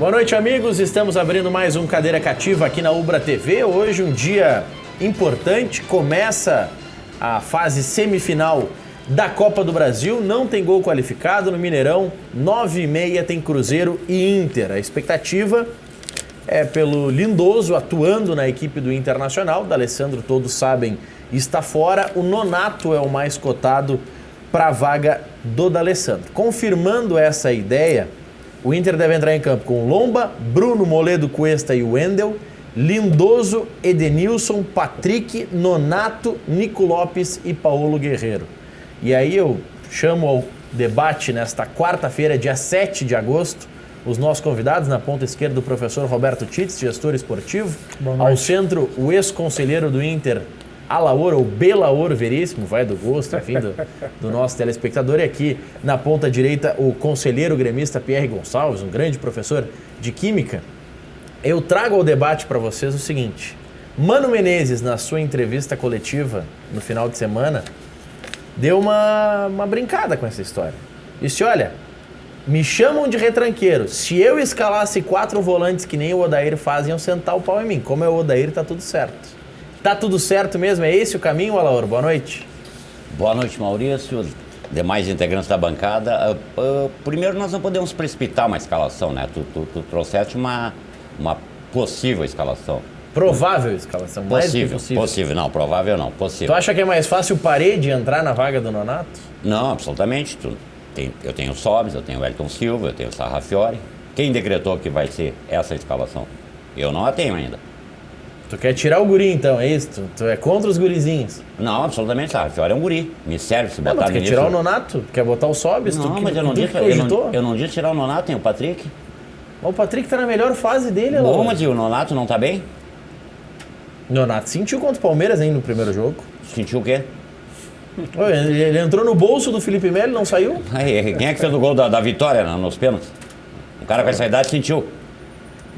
Boa noite, amigos. Estamos abrindo mais um Cadeira Cativa aqui na Ubra TV. Hoje um dia importante. Começa a fase semifinal da Copa do Brasil. Não tem gol qualificado no Mineirão. 9h30 tem Cruzeiro e Inter. A expectativa é pelo Lindoso atuando na equipe do Internacional. D'Alessandro, todos sabem, está fora. O Nonato é o mais cotado para a vaga do D'Alessandro. Confirmando essa ideia, o Inter deve entrar em campo com Lomba, Bruno, Moledo, Cuesta e Wendel, Lindoso, Edenilson, Patrick, Nonato, Nico Lopes e Paulo Guerreiro. E aí eu chamo ao debate nesta quarta-feira, dia 7 de agosto, os nossos convidados. Na ponta esquerda, o professor Roberto Titz, gestor esportivo. Ao centro, o ex-conselheiro do Inter, Alaor ou Belaor Veríssimo, vai do gosto, enfim, do nosso telespectador. E aqui na ponta direita, o conselheiro gremista Pierre Gonçalves, um grande professor de Química. Eu trago ao debate para vocês o seguinte: Mano Menezes, na sua entrevista coletiva no final de semana, deu uma brincada com essa história. Disse: olha, me chamam de retranqueiro. Se eu escalasse 4 volantes que nem o Odair faz, iam sentar o pau em mim. Como é o Odair, tá tudo certo. Tá tudo certo mesmo? É esse o caminho, Alaor? Boa noite. Boa noite, Maurício. Demais integrantes da bancada. Primeiro, nós não podemos precipitar uma escalação, né? Tu trouxeste uma possível escalação. Provável escalação, mais do que possível. Possível, não, provável não, possível. Tu acha que é mais fácil o Parede entrar na vaga do Nonato? Não, absolutamente. Eu tenho o Sobis, eu tenho o Wellington Silva, eu tenho o Sarrafiori. Quem decretou que vai ser essa escalação? Eu não a tenho ainda. Tu quer tirar o guri, então, é isso? Tu é contra os gurizinhos? Não, absolutamente, Sarrafiori é um guri. Me serve se botar no início. Quer tirar o Nonato? Quer botar o Sobis? Não, mas eu não disse tirar o Nonato, tem o Patrick. O Patrick tá na melhor fase dele, Alaor. Bom, mas e o Nonato não tá bem? Nonato sentiu contra o Palmeiras ainda no primeiro jogo. Sentiu o quê? Ele entrou no bolso do Felipe Melo e não saiu? Quem é que fez o gol da vitória nos pênaltis? O cara com essa idade sentiu.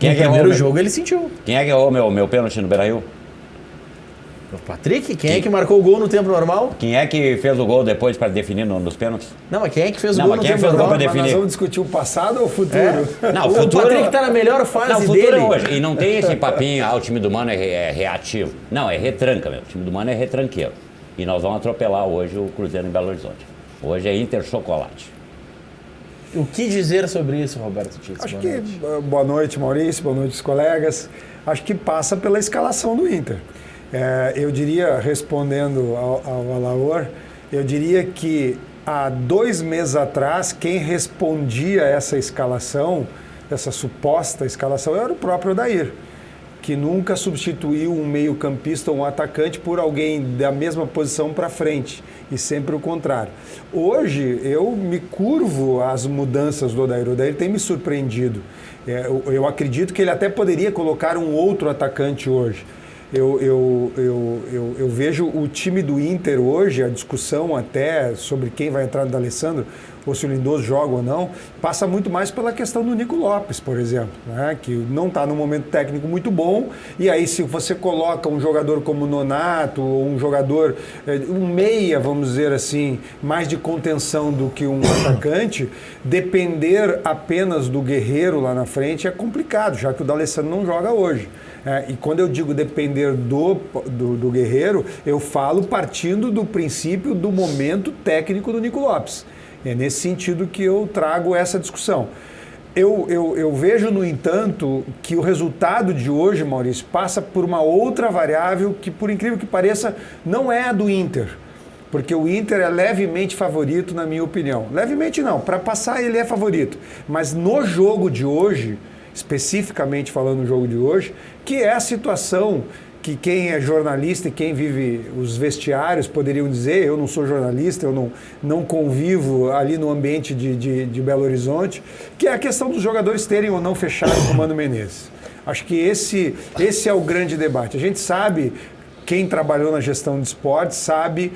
No primeiro jogo ele sentiu. Quem é que errou meu pênalti no Beira-Rio? O Patrick? Quem é que marcou o gol no tempo normal? Quem é que fez o gol depois para definir nos pênaltis? Não, mas quem é que fez o gol no tempo normal? Mas nós vamos discutir o passado ou o futuro? Não, o Patrick tá na melhor fase futuro dele. É hoje. E não tem esse papinho, o time do Mano é reativo. Não, é retranca mesmo. O time do Mano é retranqueiro. E nós vamos atropelar hoje o Cruzeiro em Belo Horizonte. Hoje é Inter Chocolate. O que dizer sobre isso, Roberto Titz? Acho que, boa noite, Maurício, boa noite, os colegas. Acho que passa pela escalação do Inter. Eu diria, respondendo ao Alaor, eu diria que há 2 meses atrás, quem respondia a essa escalação, essa suposta escalação, era o próprio Odair, que nunca substituiu um meio-campista ou um atacante por alguém da mesma posição para frente, e sempre o contrário. Hoje, eu me curvo às mudanças do Odair. O Odair tem me surpreendido. Eu acredito que ele até poderia colocar um outro atacante hoje. Eu vejo o time do Inter hoje, a discussão até sobre quem vai entrar no D'Alessandro, ou se o Lindoso joga ou não, passa muito mais pela questão do Nico Lopes, por exemplo, né? Que não está num momento técnico muito bom, e aí se você coloca um jogador como o Nonato, ou um jogador, um meia, vamos dizer assim, mais de contenção do que um atacante, depender apenas do Guerreiro lá na frente é complicado, já que o D'Alessandro não joga hoje. E quando eu digo depender do Guerreiro, eu falo partindo do princípio do momento técnico do Nico Lopes. É nesse sentido que eu trago essa discussão. Eu vejo, no entanto, que o resultado de hoje, Maurício, passa por uma outra variável que, por incrível que pareça, não é a do Inter. Porque o Inter é levemente favorito, na minha opinião. Levemente não, para passar ele é favorito. Mas no jogo de hoje, especificamente falando no jogo de hoje, que é a situação que quem é jornalista e quem vive os vestiários poderiam dizer, eu não sou jornalista, eu não convivo ali no ambiente de Belo Horizonte, que é a questão dos jogadores terem ou não fechado com o Mano Menezes. Acho que esse é o grande debate. A gente sabe quem trabalhou na gestão de esportes sabe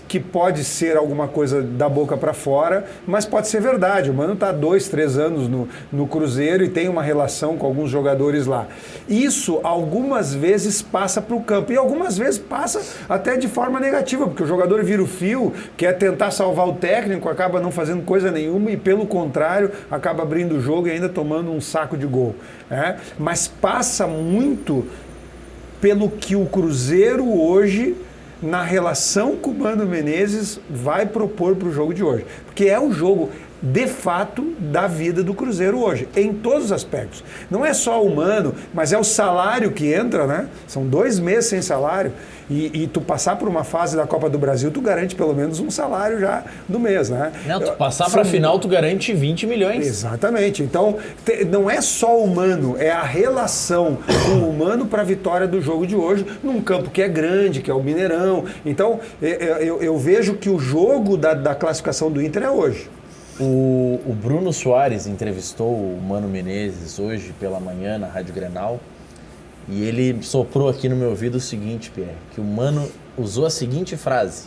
que pode ser alguma coisa da boca para fora, mas pode ser verdade. O Mano está 2, 3 anos no Cruzeiro e tem uma relação com alguns jogadores lá. Isso algumas vezes passa para o campo e algumas vezes passa até de forma negativa, porque o jogador vira o fio, quer tentar salvar o técnico, acaba não fazendo coisa nenhuma e, pelo contrário, acaba abrindo o jogo e ainda tomando um saco de gol. Mas passa muito pelo que o Cruzeiro hoje, na relação com o Mano Menezes, vai propor para o jogo de hoje. Porque é o jogo, de fato, da vida do Cruzeiro hoje, em todos os aspectos. Não é só o Mano, mas é o salário que entra, né? São 2 meses sem salário. E tu passar por uma fase da Copa do Brasil, tu garante pelo menos um salário já do mês, né? Não, tu passar para a final, tu garante 20 milhões. Exatamente. Então, não é só o Mano, é a relação com o Mano para a vitória do jogo de hoje, num campo que é grande, que é o Mineirão. Então, eu vejo que o jogo da classificação do Inter é hoje. O Bruno Soares entrevistou o Mano Menezes hoje pela manhã na Rádio Grenal. E ele soprou aqui no meu ouvido o seguinte, Pierre, que o Mano usou a seguinte frase.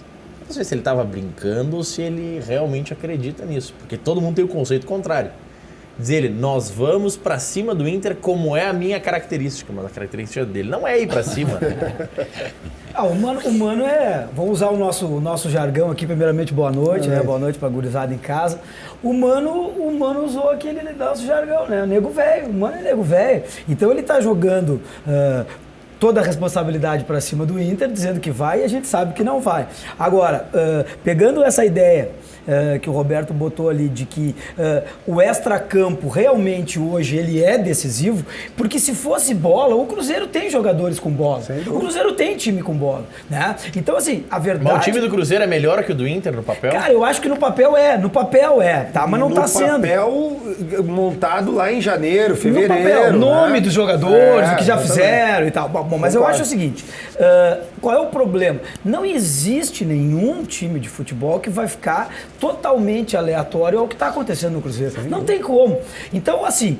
Não sei se ele estava brincando ou se ele realmente acredita nisso, porque todo mundo tem o conceito contrário. Diz ele, nós vamos para cima do Inter como é a minha característica, mas a característica dele não é ir para cima. O Mano é... Vamos usar o nosso jargão aqui, primeiramente, boa noite, né? Boa noite para a gurizada em casa. O Mano usou aquele nosso jargão, né? O nego velho, o Mano é nego velho. Então ele tá jogando toda a responsabilidade para cima do Inter, dizendo que vai e a gente sabe que não vai. Agora, pegando essa ideia que o Roberto botou ali de que o extracampo realmente hoje ele é decisivo, porque se fosse bola, o Cruzeiro tem jogadores com bola. O Cruzeiro tem time com bola, né? Então, assim, a verdade... Mas o time do Cruzeiro é melhor que o do Inter no papel? Cara, eu acho que no papel é, tá? Mas não tá sendo. No papel montado lá em janeiro, fevereiro. No papel, nome dos jogadores, o que já fizeram e tal. Bom, mas eu acho o seguinte, qual é o problema? Não existe nenhum time de futebol que vai ficar totalmente aleatório ao que está acontecendo no Cruzeiro. Não tem como. Então, assim,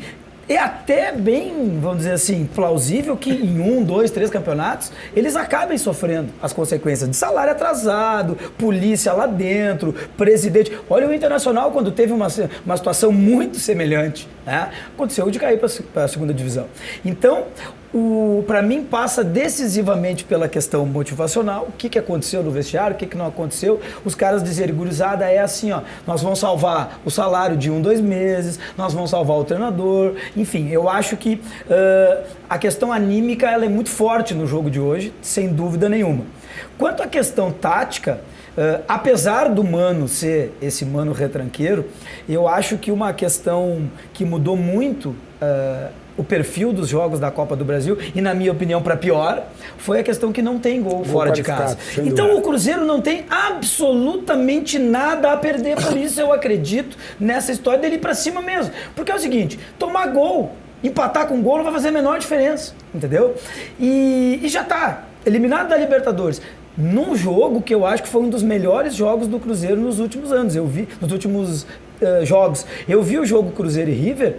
é até bem, vamos dizer assim, plausível que em 1, 2, 3 campeonatos eles acabem sofrendo as consequências de salário atrasado, polícia lá dentro, presidente. Olha o Internacional quando teve uma situação muito semelhante, né? Aconteceu de cair para a segunda divisão. Então, para mim passa decisivamente pela questão motivacional, o que aconteceu no vestiário, o que não aconteceu, os caras dizerem, gurizada, é assim, ó, nós vamos salvar o salário de 1, 2 meses, nós vamos salvar o treinador, enfim, eu acho que a questão anímica ela é muito forte no jogo de hoje, sem dúvida nenhuma. Quanto à questão tática, apesar do Mano ser esse Mano retranqueiro, eu acho que uma questão que mudou muito o perfil dos jogos da Copa do Brasil, e na minha opinião para pior, foi a questão que não tem gol fora de casa. Então o Cruzeiro não tem absolutamente nada a perder, por isso eu acredito nessa história dele ir para cima mesmo. Porque é o seguinte, tomar gol, empatar com gol não vai fazer a menor diferença, entendeu? E já tá eliminado da Libertadores. Num jogo que eu acho que foi um dos melhores jogos do Cruzeiro nos últimos anos. Eu vi, nos últimos jogos, eu vi o jogo Cruzeiro e River,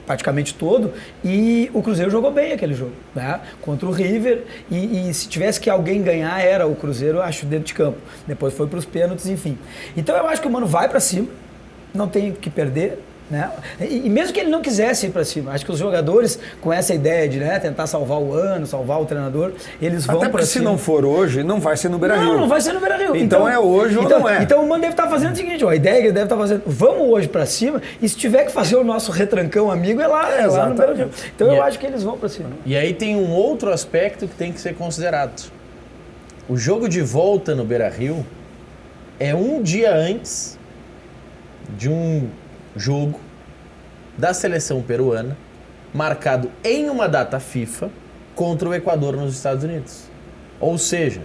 praticamente todo, e o Cruzeiro jogou bem aquele jogo, né? Contra o River, e se tivesse que alguém ganhar, era o Cruzeiro, eu acho, dentro de campo. Depois foi para os pênaltis, enfim. Então eu acho que o Mano vai para cima, não tem o que perder, né? E mesmo que ele não quisesse ir para cima, acho que os jogadores com essa ideia de tentar salvar o ano, salvar o treinador, eles vão para cima. Até porque se não for hoje, não vai ser no Beira-Rio. Não vai ser no Beira-Rio. Então é hoje ou não é. Então o Mano deve estar fazendo o seguinte, a ideia que ele deve estar fazendo, vamos hoje para cima, e se tiver que fazer o nosso retrancão amigo, é lá no Beira-Rio. Então eu acho que eles vão para cima. E aí tem um outro aspecto que tem que ser considerado. O jogo de volta no Beira-Rio é um dia antes de um jogo da seleção peruana, marcado em uma data FIFA contra o Equador nos Estados Unidos. Ou seja,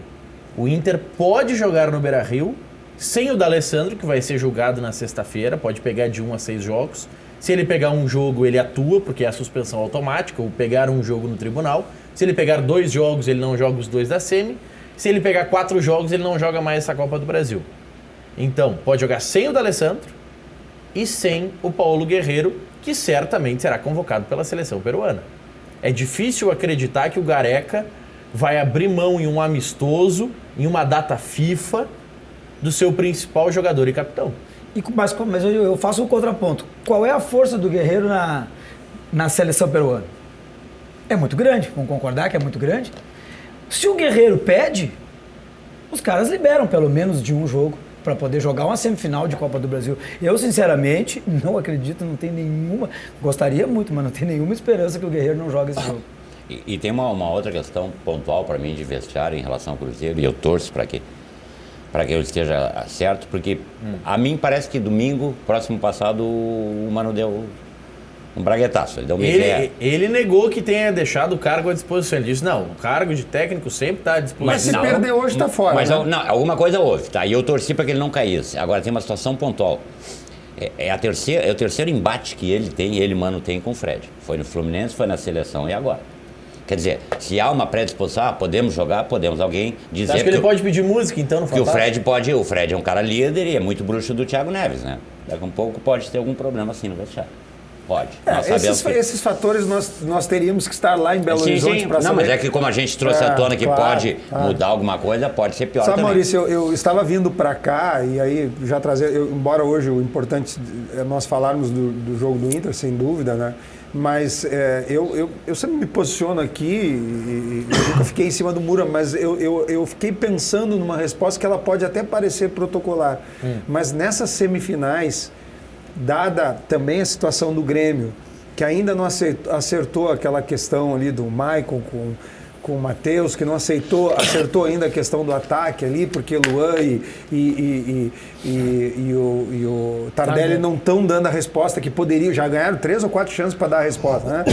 o Inter pode jogar no Beira-Rio sem o D'Alessandro, que vai ser julgado na sexta-feira, pode pegar de 1 a 6 jogos. Se ele pegar um jogo, ele atua, porque é a suspensão automática, ou pegar um jogo no tribunal. Se ele pegar 2 jogos, ele não joga os 2 da semi. Se ele pegar 4 jogos, ele não joga mais essa Copa do Brasil. Então, pode jogar sem o D'Alessandro e sem o Paulo Guerreiro, que certamente será convocado pela seleção peruana. É difícil acreditar que o Gareca vai abrir mão em um amistoso, em uma data FIFA, do seu principal jogador e capitão. Mas eu faço um contraponto. Qual é a força do Guerreiro na seleção peruana? É muito grande, vamos concordar que é muito grande. Se o Guerreiro pede, os caras liberam pelo menos de um jogo para poder jogar uma semifinal de Copa do Brasil. Eu, sinceramente, não acredito, não tenho nenhuma... Gostaria muito, mas não tenho nenhuma esperança que o Guerreiro não jogue esse jogo. E tem uma outra questão pontual para mim de vestiário em relação ao Cruzeiro, e eu torço para que ele esteja certo, porque a mim parece que domingo, próximo passado, o Mano deu um braguetaço. Ele deu uma ideia. Ele negou que tenha deixado o cargo à disposição. Ele disse, não, o cargo de técnico sempre está à disposição. Mas se perder hoje está fora. Mas né? não, alguma coisa houve, tá? E eu torci para que ele não caísse. Agora tem uma situação pontual. É o terceiro embate que ele, Mano, tem com o Fred. Foi no Fluminense, foi na seleção e agora. Quer dizer, se há uma predisposição, podemos jogar, podemos alguém dizer... Acho que ele pode pedir música, então, no Fantástico? O Fred é um cara líder e é muito bruxo do Thiago Neves, né? Daqui a um pouco pode ter algum problema assim no vestiário. Pode. Esses fatores nós teríamos que estar lá em Belo Horizonte para saber. Não, mas é que como a gente trouxe à tona que pode mudar alguma coisa, pode ser pior também. Maurício, eu estava vindo para cá e aí já trazer... embora hoje o importante é nós falarmos do jogo do Inter, sem dúvida, né? Mas eu sempre me posiciono aqui e eu nunca fiquei em cima do muro, mas eu fiquei pensando numa resposta que ela pode até parecer protocolar. Mas nessas semifinais, dada também a situação do Grêmio, que ainda não acertou aquela questão ali do Maicon com o Matheus, que não acertou ainda a questão do ataque ali, porque Luan e o Tardelli não estão dando a resposta que poderiam, já ganharam 3 ou 4 chances para dar a resposta, né?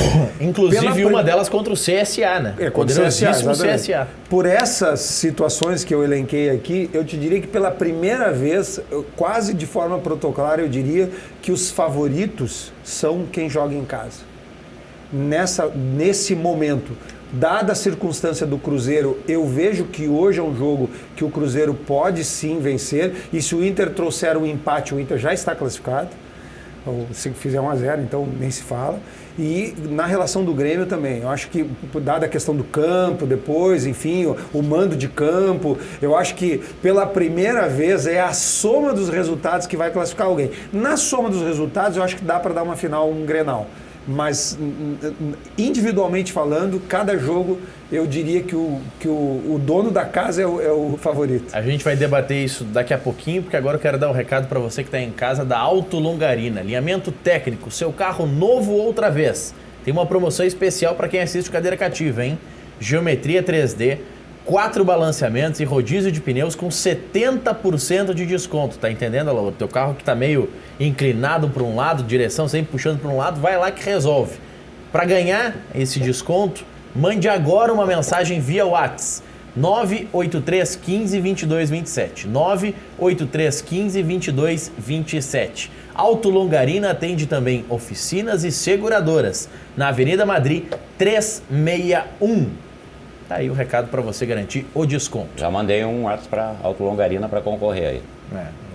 Inclusive uma delas contra o CSA, né? Contra o CSA. Por essas situações que eu elenquei aqui, eu te diria que pela primeira vez, quase de forma protocolar, eu diria que os favoritos são quem joga em casa. Nesse momento, dada a circunstância do Cruzeiro, eu vejo que hoje é um jogo que o Cruzeiro pode sim vencer, e se o Inter trouxer um empate, o Inter já está classificado, ou se fizer 1-0, então nem se fala. E na relação do Grêmio também, eu acho que, dada a questão do campo depois, enfim, o mando de campo, eu acho que pela primeira vez é a soma dos resultados que vai classificar alguém. Na soma dos resultados, eu acho que dá para dar uma final, um Grenal. Mas, individualmente falando, cada jogo, eu diria que o dono da casa é o favorito. A gente vai debater isso daqui a pouquinho, porque agora eu quero dar um recado para você que está em casa da Auto Longarina. Alinhamento técnico, seu carro novo outra vez. Tem uma promoção especial para quem assiste o Cadeira Cativa, hein? Geometria 3D, 4 balanceamentos e rodízio de pneus com 70% de desconto. Tá entendendo, Alô? O teu carro que tá meio inclinado para um lado, direção sempre puxando para um lado, vai lá que resolve. Para ganhar esse desconto, mande agora uma mensagem via WhatsApp. 983 15 22 27. 983 15 22 27. Auto Longarina atende também oficinas e seguradoras. Na Avenida Madrid 361. Tá aí o recado para você garantir o desconto. Já mandei um WhatsApp para Auto Longarina para concorrer aí.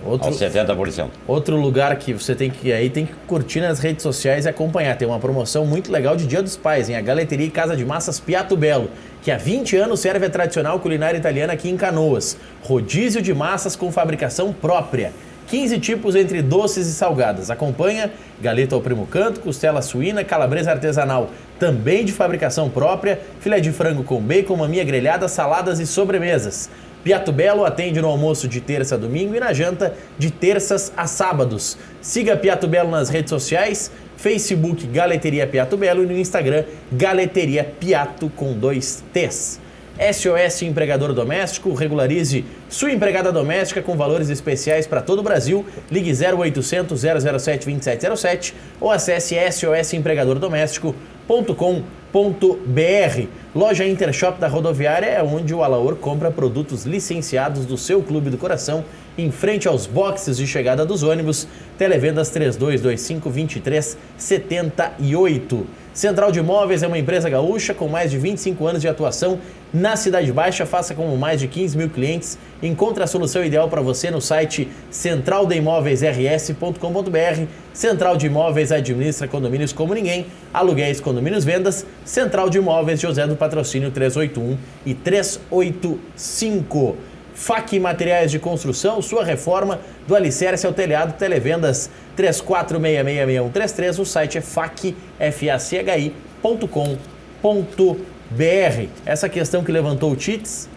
Aos 70%. Outro lugar que você tem que curtir nas redes sociais e acompanhar. Tem uma promoção muito legal de Dia dos Pais, hein? A Galeteria e Casa de Massas Piatto Bello, que há 20 anos serve a tradicional culinária italiana aqui em Canoas. Rodízio de massas com fabricação própria. 15 tipos entre doces e salgadas. Acompanha galeta ao primo canto, costela suína, calabresa artesanal, também de fabricação própria, filé de frango com bacon, maminha grelhada, saladas e sobremesas. Piatto Bello atende no almoço de terça a domingo e na janta de terças a sábados. Siga Piatto Bello nas redes sociais, Facebook Galeteria Piatto Bello e no Instagram Galeteria Piatto com 2 T's. SOS Empregador Doméstico, regularize sua empregada doméstica com valores especiais para todo o Brasil. Ligue 0800 007 2707 ou acesse sosempregadordoméstico.com.br. Loja Intershop da Rodoviária é onde o Alaor compra produtos licenciados do seu Clube do Coração, em frente aos boxes de chegada dos ônibus. Televendas 3225-2378. Central de Imóveis é uma empresa gaúcha com mais de 25 anos de atuação na Cidade Baixa. Faça como mais de 15 mil clientes. Encontre a solução ideal para você no site centraldeimoveisrs.com.br. Central de Imóveis administra condomínios como ninguém. Aluguéis, condomínios, vendas. Central de Imóveis, José do Patrocínio 381 e 385. FAC Materiais de Construção, sua reforma do alicerce ao telhado. Televendas 34666133. O site é facfchi.com.br. Essa questão que levantou o Tits,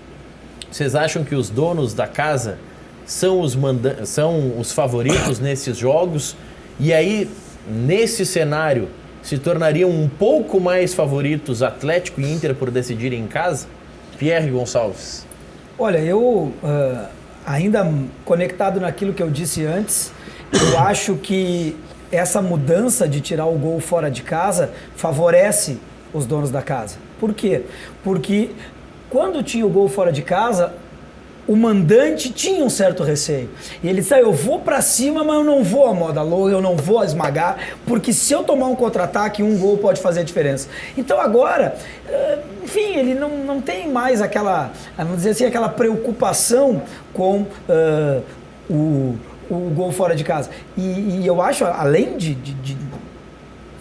vocês acham que os donos da casa são os favoritos nesses jogos? E aí, nesse cenário, se tornariam um pouco mais favoritos Atlético e Inter por decidirem em casa? Pierre Gonçalves. Olha, eu, ainda conectado naquilo que eu disse antes, eu acho que essa mudança de tirar o gol fora de casa favorece os donos da casa. Por quê? Porque quando tinha o gol fora de casa, o mandante tinha um certo receio. E ele disse, eu vou pra cima, mas eu não vou a moda louca, eu não vou esmagar, porque se eu tomar um contra-ataque, um gol pode fazer a diferença. Então agora, enfim, ele não tem mais aquela, vamos dizer assim, aquela preocupação com o gol fora de casa. E eu acho, além de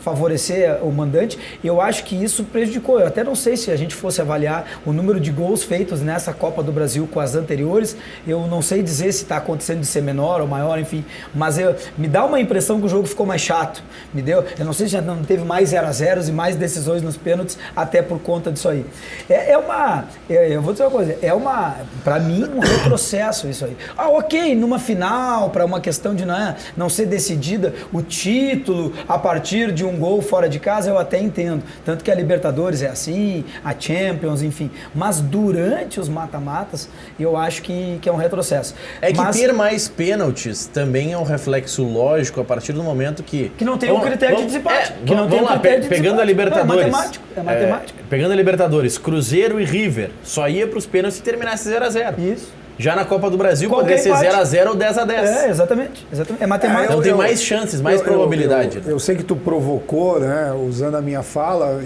favorecer o mandante, eu acho que isso prejudicou. Eu até não sei se a gente fosse avaliar o número de gols feitos nessa Copa do Brasil com as anteriores, eu não sei dizer se está acontecendo de ser menor ou maior, enfim, mas me dá uma impressão que o jogo ficou mais chato, me deu? Eu não sei se já não teve mais 0-0 e mais decisões nos pênaltis, até por conta disso aí. Eu vou dizer uma coisa, para mim, um retrocesso isso aí. Ok, numa final, para uma questão de não ser decidida o título a partir de um gol fora de casa, eu até entendo. Tanto que a Libertadores é assim, a Champions, enfim. Mas durante os mata-matas, eu acho que é um retrocesso. Mas ter mais pênaltis também é um reflexo lógico a partir do momento que não tem um critério de desempate. Pegando a Libertadores. É matemático. Pegando a Libertadores, Cruzeiro e River, só ia para os pênaltis se terminasse 0-0. Isso. Já na Copa do Brasil poderia ser 0-0 ou 10-10. Exatamente. É matemática. Então tem mais chances, mais probabilidade. Eu sei que tu provocou, né, usando a minha fala,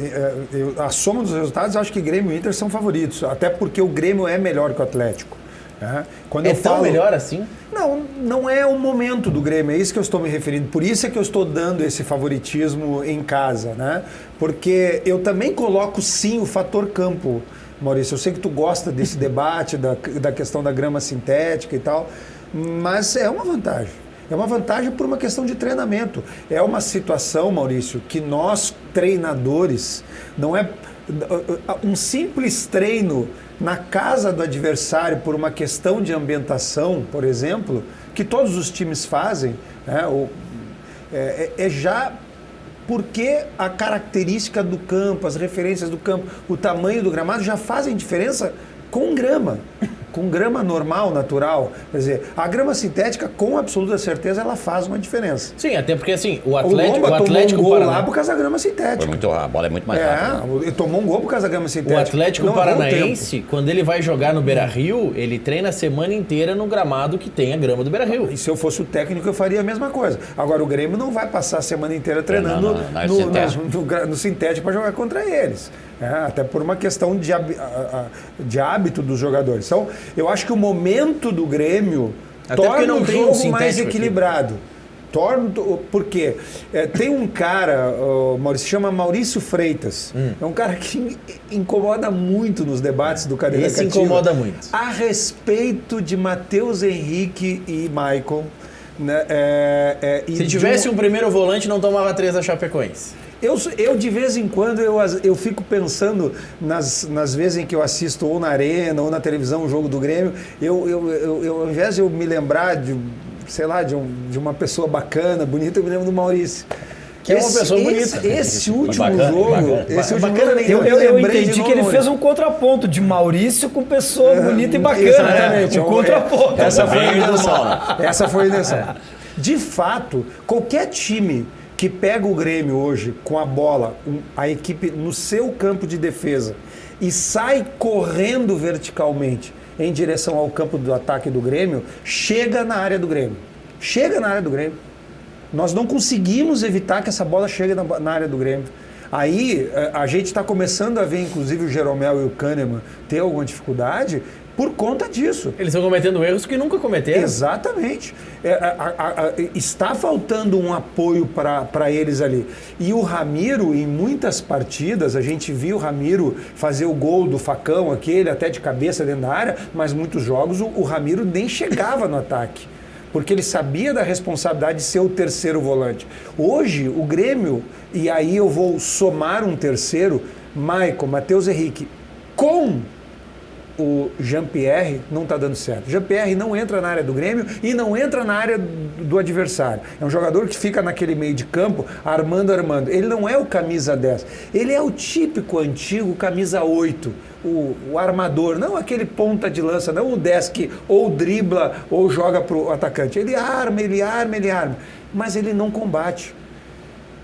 a soma dos resultados, eu acho que Grêmio e Inter são favoritos, até porque o Grêmio é melhor que o Atlético. Né? Quando tão melhor assim? Não é o momento do Grêmio, é isso que eu estou me referindo. Por isso é que eu estou dando esse favoritismo em casa, né? Porque eu também coloco sim o fator campo. Maurício, eu sei que tu gosta desse debate, da questão da grama sintética e tal, mas é uma vantagem. É uma vantagem por uma questão de treinamento. É uma situação, Maurício, que nós, treinadores, não é um simples treino na casa do adversário por uma questão de ambientação, por exemplo, que todos os times fazem, né, já... Porque a característica do campo, as referências do campo, o tamanho do gramado já fazem diferença com grama. Com grama normal, natural. Quer dizer, a grama sintética, com absoluta certeza, ela faz uma diferença. Sim, até porque assim, o Atlético tomou um gol lá por causa da grama sintética. A bola é muito mais rápida. Ele tomou um gol por causa da grama sintética. O Atlético Paranaense, quando ele vai jogar no Beira-Rio, ele treina a semana inteira no gramado que tem a grama do Beira-Rio. E se eu fosse o técnico, eu faria a mesma coisa. Agora, o Grêmio não vai passar a semana inteira treinando no sintético para jogar contra eles. Até por uma questão de hábito dos jogadores. Então, eu acho que o momento do Grêmio torna o jogo mais equilibrado. Porque tem um cara, Maurício, se chama Maurício Freitas. É um cara que incomoda muito nos debates do Cadeira Cativa. Esse incomoda muito. A respeito de Matheus Henrique e Maicon. Né, se tivesse um primeiro volante, não tomava 3 da Chapecoense. Eu de vez em quando, eu fico pensando nas vezes em que eu assisto ou na arena ou na televisão o jogo do Grêmio, ao invés de eu me lembrar de uma pessoa bacana, bonita, eu me lembro do Maurício. Que é uma pessoa bonita. Esse último jogo... Eu entendi que ele fez um contraponto de Maurício com pessoa bonita e bacana. Exatamente. Um contraponto. Essa foi a intenção. De fato, qualquer time que pega o Grêmio hoje com a bola, a equipe no seu campo de defesa e sai correndo verticalmente em direção ao campo do ataque do Grêmio, chega na área do Grêmio. Nós não conseguimos evitar que essa bola chegue na área do Grêmio. Aí a gente está começando a ver, inclusive, o Jeromel e o Kahneman ter alguma dificuldade por conta disso. Eles estão cometendo erros que nunca cometeram. Exatamente. Está faltando um apoio para eles ali. E o Ramiro, em muitas partidas, a gente viu o Ramiro fazer o gol do facão, aquele até de cabeça dentro da área, mas muitos jogos o Ramiro nem chegava no ataque, porque ele sabia da responsabilidade de ser o terceiro volante. Hoje, o Grêmio, e aí eu vou somar um terceiro, Maicon, Matheus Henrique, com o Jean-Pierre, não está dando certo. Jean-Pierre não entra na área do Grêmio e não entra na área do adversário. É um jogador que fica naquele meio de campo, armando. Ele não é o camisa 10. Ele é o típico antigo camisa 8, o armador, não aquele ponta de lança, não o 10 que ou dribla ou joga para o atacante. Ele arma, mas ele não combate.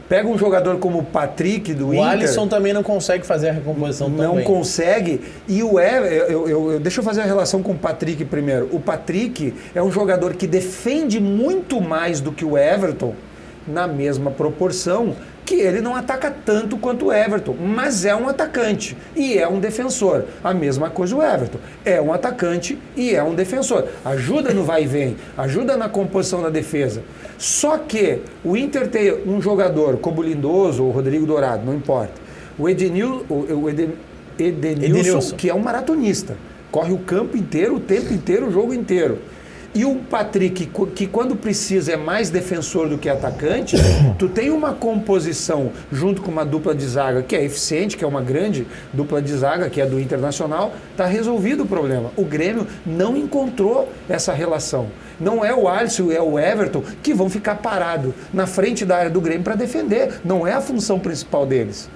Pega um jogador como o Patrick do Inter... O Alisson também não consegue fazer a recomposição tão bem. Não consegue. E o Everton... Deixa eu fazer a relação com o Patrick primeiro. O Patrick é um jogador que defende muito mais do que o Everton, na mesma proporção, que ele não ataca tanto quanto o Everton, mas é um atacante e é um defensor. A mesma coisa o Everton. É um atacante e é um defensor. Ajuda no vai e vem, ajuda na composição da defesa. Só que o Inter tem um jogador como o Lindoso ou o Rodrigo Dourado, não importa. O Edenilson, que é um maratonista. Corre o campo inteiro, o tempo inteiro, o jogo inteiro. E o Patrick, que quando precisa é mais defensor do que atacante, tu tem uma composição junto com uma dupla de zaga que é eficiente, que é uma grande dupla de zaga, que é do Internacional, tá resolvido o problema. O Grêmio não encontrou essa relação. Não é o Alisson, é o Everton que vão ficar parados na frente da área do Grêmio para defender. Não é a função principal deles.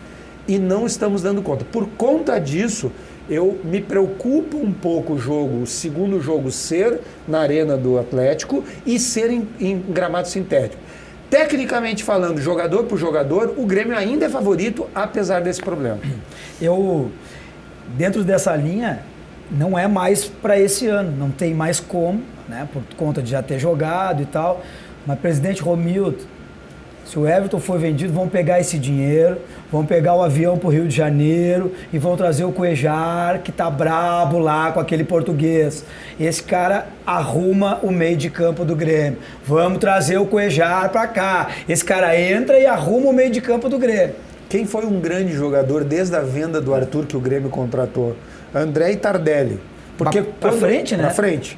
E não estamos dando conta. Por conta disso, eu me preocupo um pouco o segundo jogo ser na arena do Atlético e ser em gramado sintético. Tecnicamente falando, jogador por jogador, o Grêmio ainda é favorito, apesar desse problema. Dentro dessa linha, não é mais para esse ano, não tem mais como, né, por conta de já ter jogado e tal, mas presidente Romildo, se o Everton for vendido, vão pegar esse dinheiro, vão pegar o avião para o Rio de Janeiro e vão trazer o Cuejar, que tá brabo lá com aquele português. Esse cara arruma o meio de campo do Grêmio. Vamos trazer o Cuejar para cá. Esse cara entra e arruma o meio de campo do Grêmio. Quem foi um grande jogador desde a venda do Arthur que o Grêmio contratou? André e Tardelli. Porque pra frente, né? Pra frente.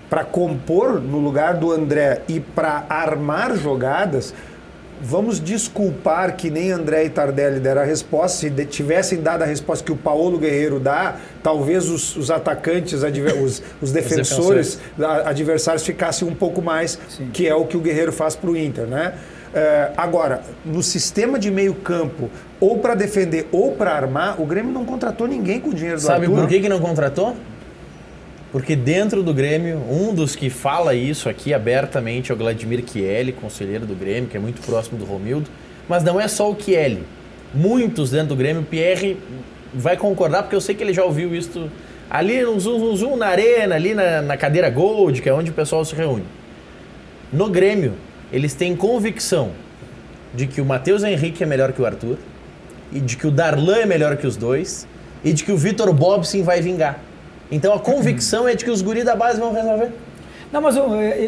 Para compor no lugar do André e para armar jogadas... Vamos desculpar que nem André e Tardelli deram a resposta. Se tivessem dado a resposta que o Paulo Guerreiro dá, talvez os atacantes, os defensores adversários ficassem um pouco mais, sim, que é o que o Guerreiro faz para o Inter, né? Agora, no sistema de meio campo, ou para defender ou para armar, o Grêmio não contratou ninguém com o dinheiro do Arthur. Sabe por que não contratou? Porque dentro do Grêmio, um dos que fala isso aqui abertamente é o Vladimir Chieli, conselheiro do Grêmio, que é muito próximo do Romildo. Mas não é só o Chieli. Muitos dentro do Grêmio, o Pierre vai concordar, porque eu sei que ele já ouviu isso ali no zoom na arena, ali na cadeira Gold, que é onde o pessoal se reúne. No Grêmio, eles têm convicção de que o Matheus Henrique é melhor que o Arthur, e de que o Darlan é melhor que os dois, e de que o Vitor Bobsin vai vingar. Então a convicção é de que os guris da base vão resolver. Não, mas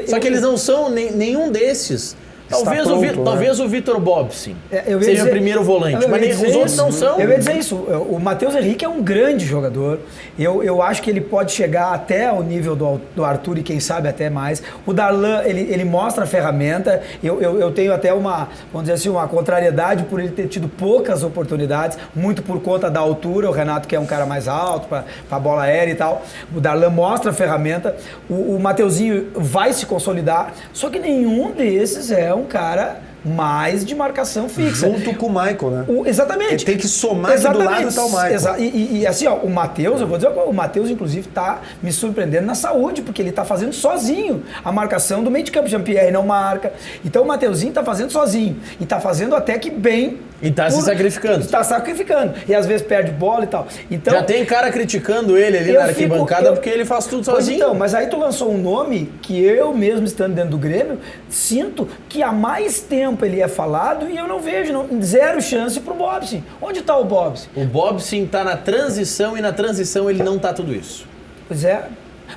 só que eles não são nenhum desses. Talvez o Vitor Bobsin seja o primeiro volante, mas os outros não são. Eu ia dizer isso. O Matheus Henrique é um grande jogador. Eu acho que ele pode chegar até o nível do Arthur e quem sabe até mais. O Darlan, ele mostra a ferramenta. Eu tenho até vamos dizer assim, uma contrariedade por ele ter tido poucas oportunidades, muito por conta da altura. O Renato, que é um cara mais alto para a bola aérea e tal. O Darlan mostra a ferramenta. O Mateuzinho vai se consolidar. Só que nenhum desses é um cara mais de marcação fixa. Junto com o Michael, né? Exatamente. Ele tem que somar que do lado tá o Michael. E assim, ó, o Matheus, eu vou dizer, o Matheus, inclusive, tá me surpreendendo na saúde, porque ele tá fazendo sozinho a marcação do meio de campo. Jean-Pierre não marca. Então o Mateuzinho tá fazendo sozinho. E tá fazendo até que bem E tá se sacrificando. Está sacrificando. E às vezes perde bola e tal. Então, já tem cara criticando ele ali na arquibancada porque ele faz tudo sozinho. Então, mas aí tu lançou um nome que eu mesmo estando dentro do Grêmio, sinto que há mais tempo ele é falado e eu não vejo, zero chance pro Bobson. Onde tá o Bobson? O Bobson tá na transição e na transição ele não tá tudo isso. Pois é.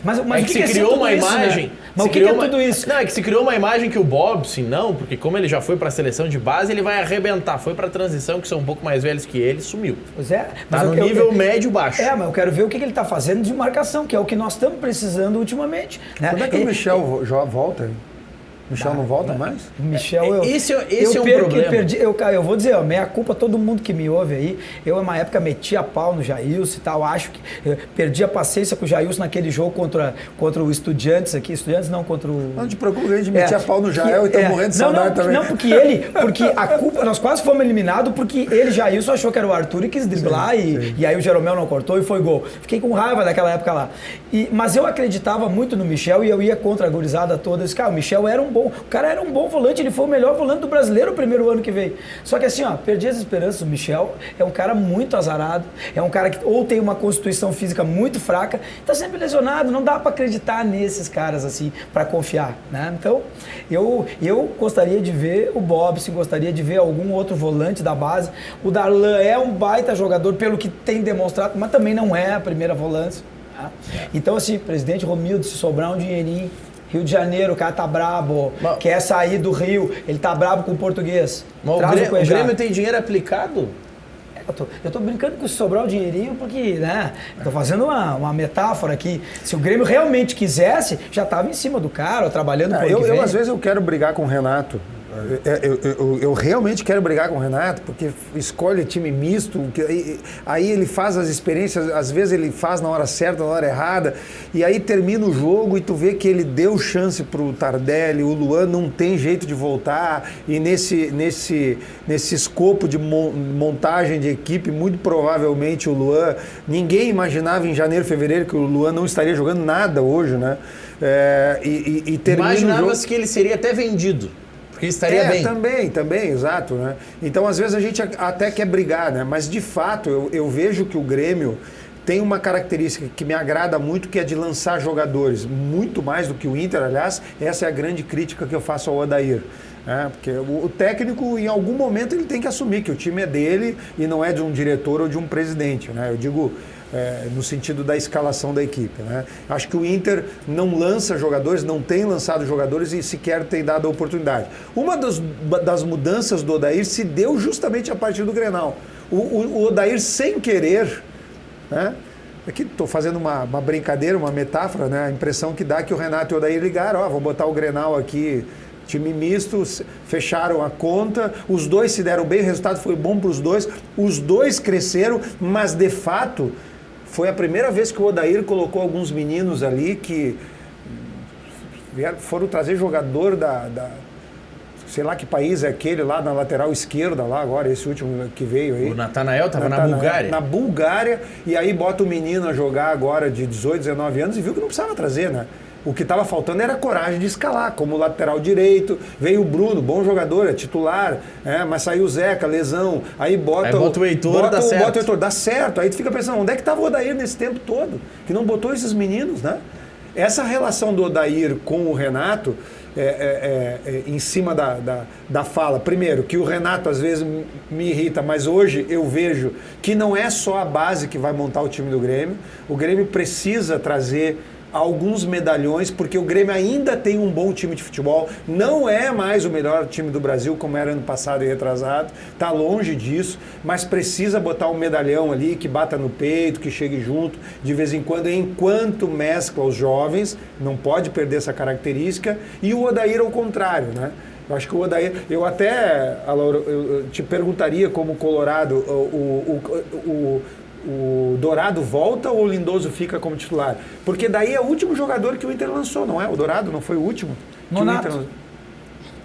Mas é o que que se é criou uma imagem. Né? Mas o que é tudo isso? Não, é que se criou uma imagem que o Bobson não, porque como ele já foi pra seleção de base, ele vai arrebentar. Foi pra transição, que são um pouco mais velhos que ele, sumiu. Pois é. Mas tá no nível médio-baixo. Mas eu quero ver o que ele tá fazendo de marcação, que é o que nós estamos precisando ultimamente. Quando é que o Michel volta? O Michel não volta mais? O Michel, esse é um problema. Eu vou dizer, meia culpa todo mundo que me ouve aí. Eu, uma época, meti a pau no Jailson e tal. Acho que perdi a paciência com o Jailson naquele jogo contra o Estudiantes aqui. Estudiantes não, contra o... Não te preocupe, a gente metia a pau no Jael e tô morrendo de saudade também. Não, porque a culpa, nós quase fomos eliminados porque ele, Jailson, achou que era o Arthur e quis driblar e aí o Jeromel não cortou e foi gol. Fiquei com raiva daquela época lá. Mas eu acreditava muito no Michel e eu ia contra a gurizada toda. Cara, o Michel era o cara era um bom volante, ele foi o melhor volante do brasileiro o primeiro ano que veio. Só que assim, perdi as esperanças. O Michel é um cara muito azarado, é um cara que ou tem uma constituição física muito fraca, tá sempre lesionado, não dá para acreditar nesses caras assim, para confiar, né? Então, eu gostaria de ver o Bobson, gostaria de ver algum outro volante da base. O Darlan é um baita jogador pelo que tem demonstrado, mas também não é a primeira volante. Tá? Então, assim, presidente Romildo, se sobrar um dinheirinho, Rio de Janeiro, o cara tá brabo, quer sair do Rio, ele tá brabo com o português. Mas o Grêmio tem dinheiro aplicado? Eu tô brincando com sobrar o dinheirinho porque, né, tô fazendo uma metáfora aqui. Se o Grêmio realmente quisesse, já tava em cima do cara, trabalhando por eu às vezes eu quero brigar com o Renato. Eu realmente quero brigar com o Renato, porque escolhe time misto, aí ele faz as experiências, às vezes ele faz na hora certa, na hora errada, e aí termina o jogo e tu vê que ele deu chance pro Tardelli, o Luan não tem jeito de voltar, e nesse escopo de montagem de equipe, muito provavelmente o Luan, ninguém imaginava em janeiro, fevereiro que o Luan não estaria jogando nada hoje, né? E termina imaginava-se que ele seria até vendido. Porque estaria bem. Também, exato, né? Então, às vezes, a gente até quer brigar, né? Mas, de fato, eu vejo que o Grêmio tem uma característica que me agrada muito, que é de lançar jogadores, muito mais do que o Inter, aliás, essa é a grande crítica que eu faço ao Odair. Porque o técnico, em algum momento, ele tem que assumir que o time é dele e não é de um diretor ou de um presidente, né? Eu digo... no sentido da escalação da equipe, né? Acho que o Inter não lança jogadores, não tem lançado jogadores e sequer tem dado a oportunidade. Uma das mudanças do Odair se deu justamente a partir do Grenal. O Odair, sem querer, né? Aqui estou fazendo uma brincadeira, uma metáfora, né? A impressão que dá que o Renato e o Odair ligaram, vou botar o Grenal aqui, time misto, fecharam a conta, os dois se deram bem, o resultado foi bom para os dois cresceram, mas de fato... Foi a primeira vez que o Odair colocou alguns meninos ali que foram trazer jogador sei lá que país é aquele lá na lateral esquerda, lá agora, esse último que veio aí. O Natanael estava na Bulgária. Na Bulgária, e aí bota o menino a jogar agora de 18, 19 anos e viu que não precisava trazer, né? O que estava faltando era coragem de escalar, como lateral direito. Veio o Bruno, bom jogador, é titular, mas saiu o Zeca, lesão. Aí bota o Heitor, dá certo. Bota o Heitor, dá certo. Aí tu fica pensando, onde é que estava o Odair nesse tempo todo? Que não botou esses meninos, né? Essa relação do Odair com o Renato, em cima da fala, primeiro, que o Renato às vezes me irrita, mas hoje eu vejo que não é só a base que vai montar o time do Grêmio. O Grêmio precisa trazer alguns medalhões, porque o Grêmio ainda tem um bom time de futebol, não é mais o melhor time do Brasil, como era ano passado e retrasado, está longe disso, mas precisa botar um medalhão ali, que bata no peito, que chegue junto, de vez em quando, enquanto mescla os jovens, não pode perder essa característica, e o Odair ao contrário, né? Eu acho que o Odair, eu até, Laura, eu te perguntaria como colorado, o Dourado volta ou o Lindoso fica como titular? Porque daí é o último jogador que o Inter lançou, não é? O Dourado não foi o último? Nonato.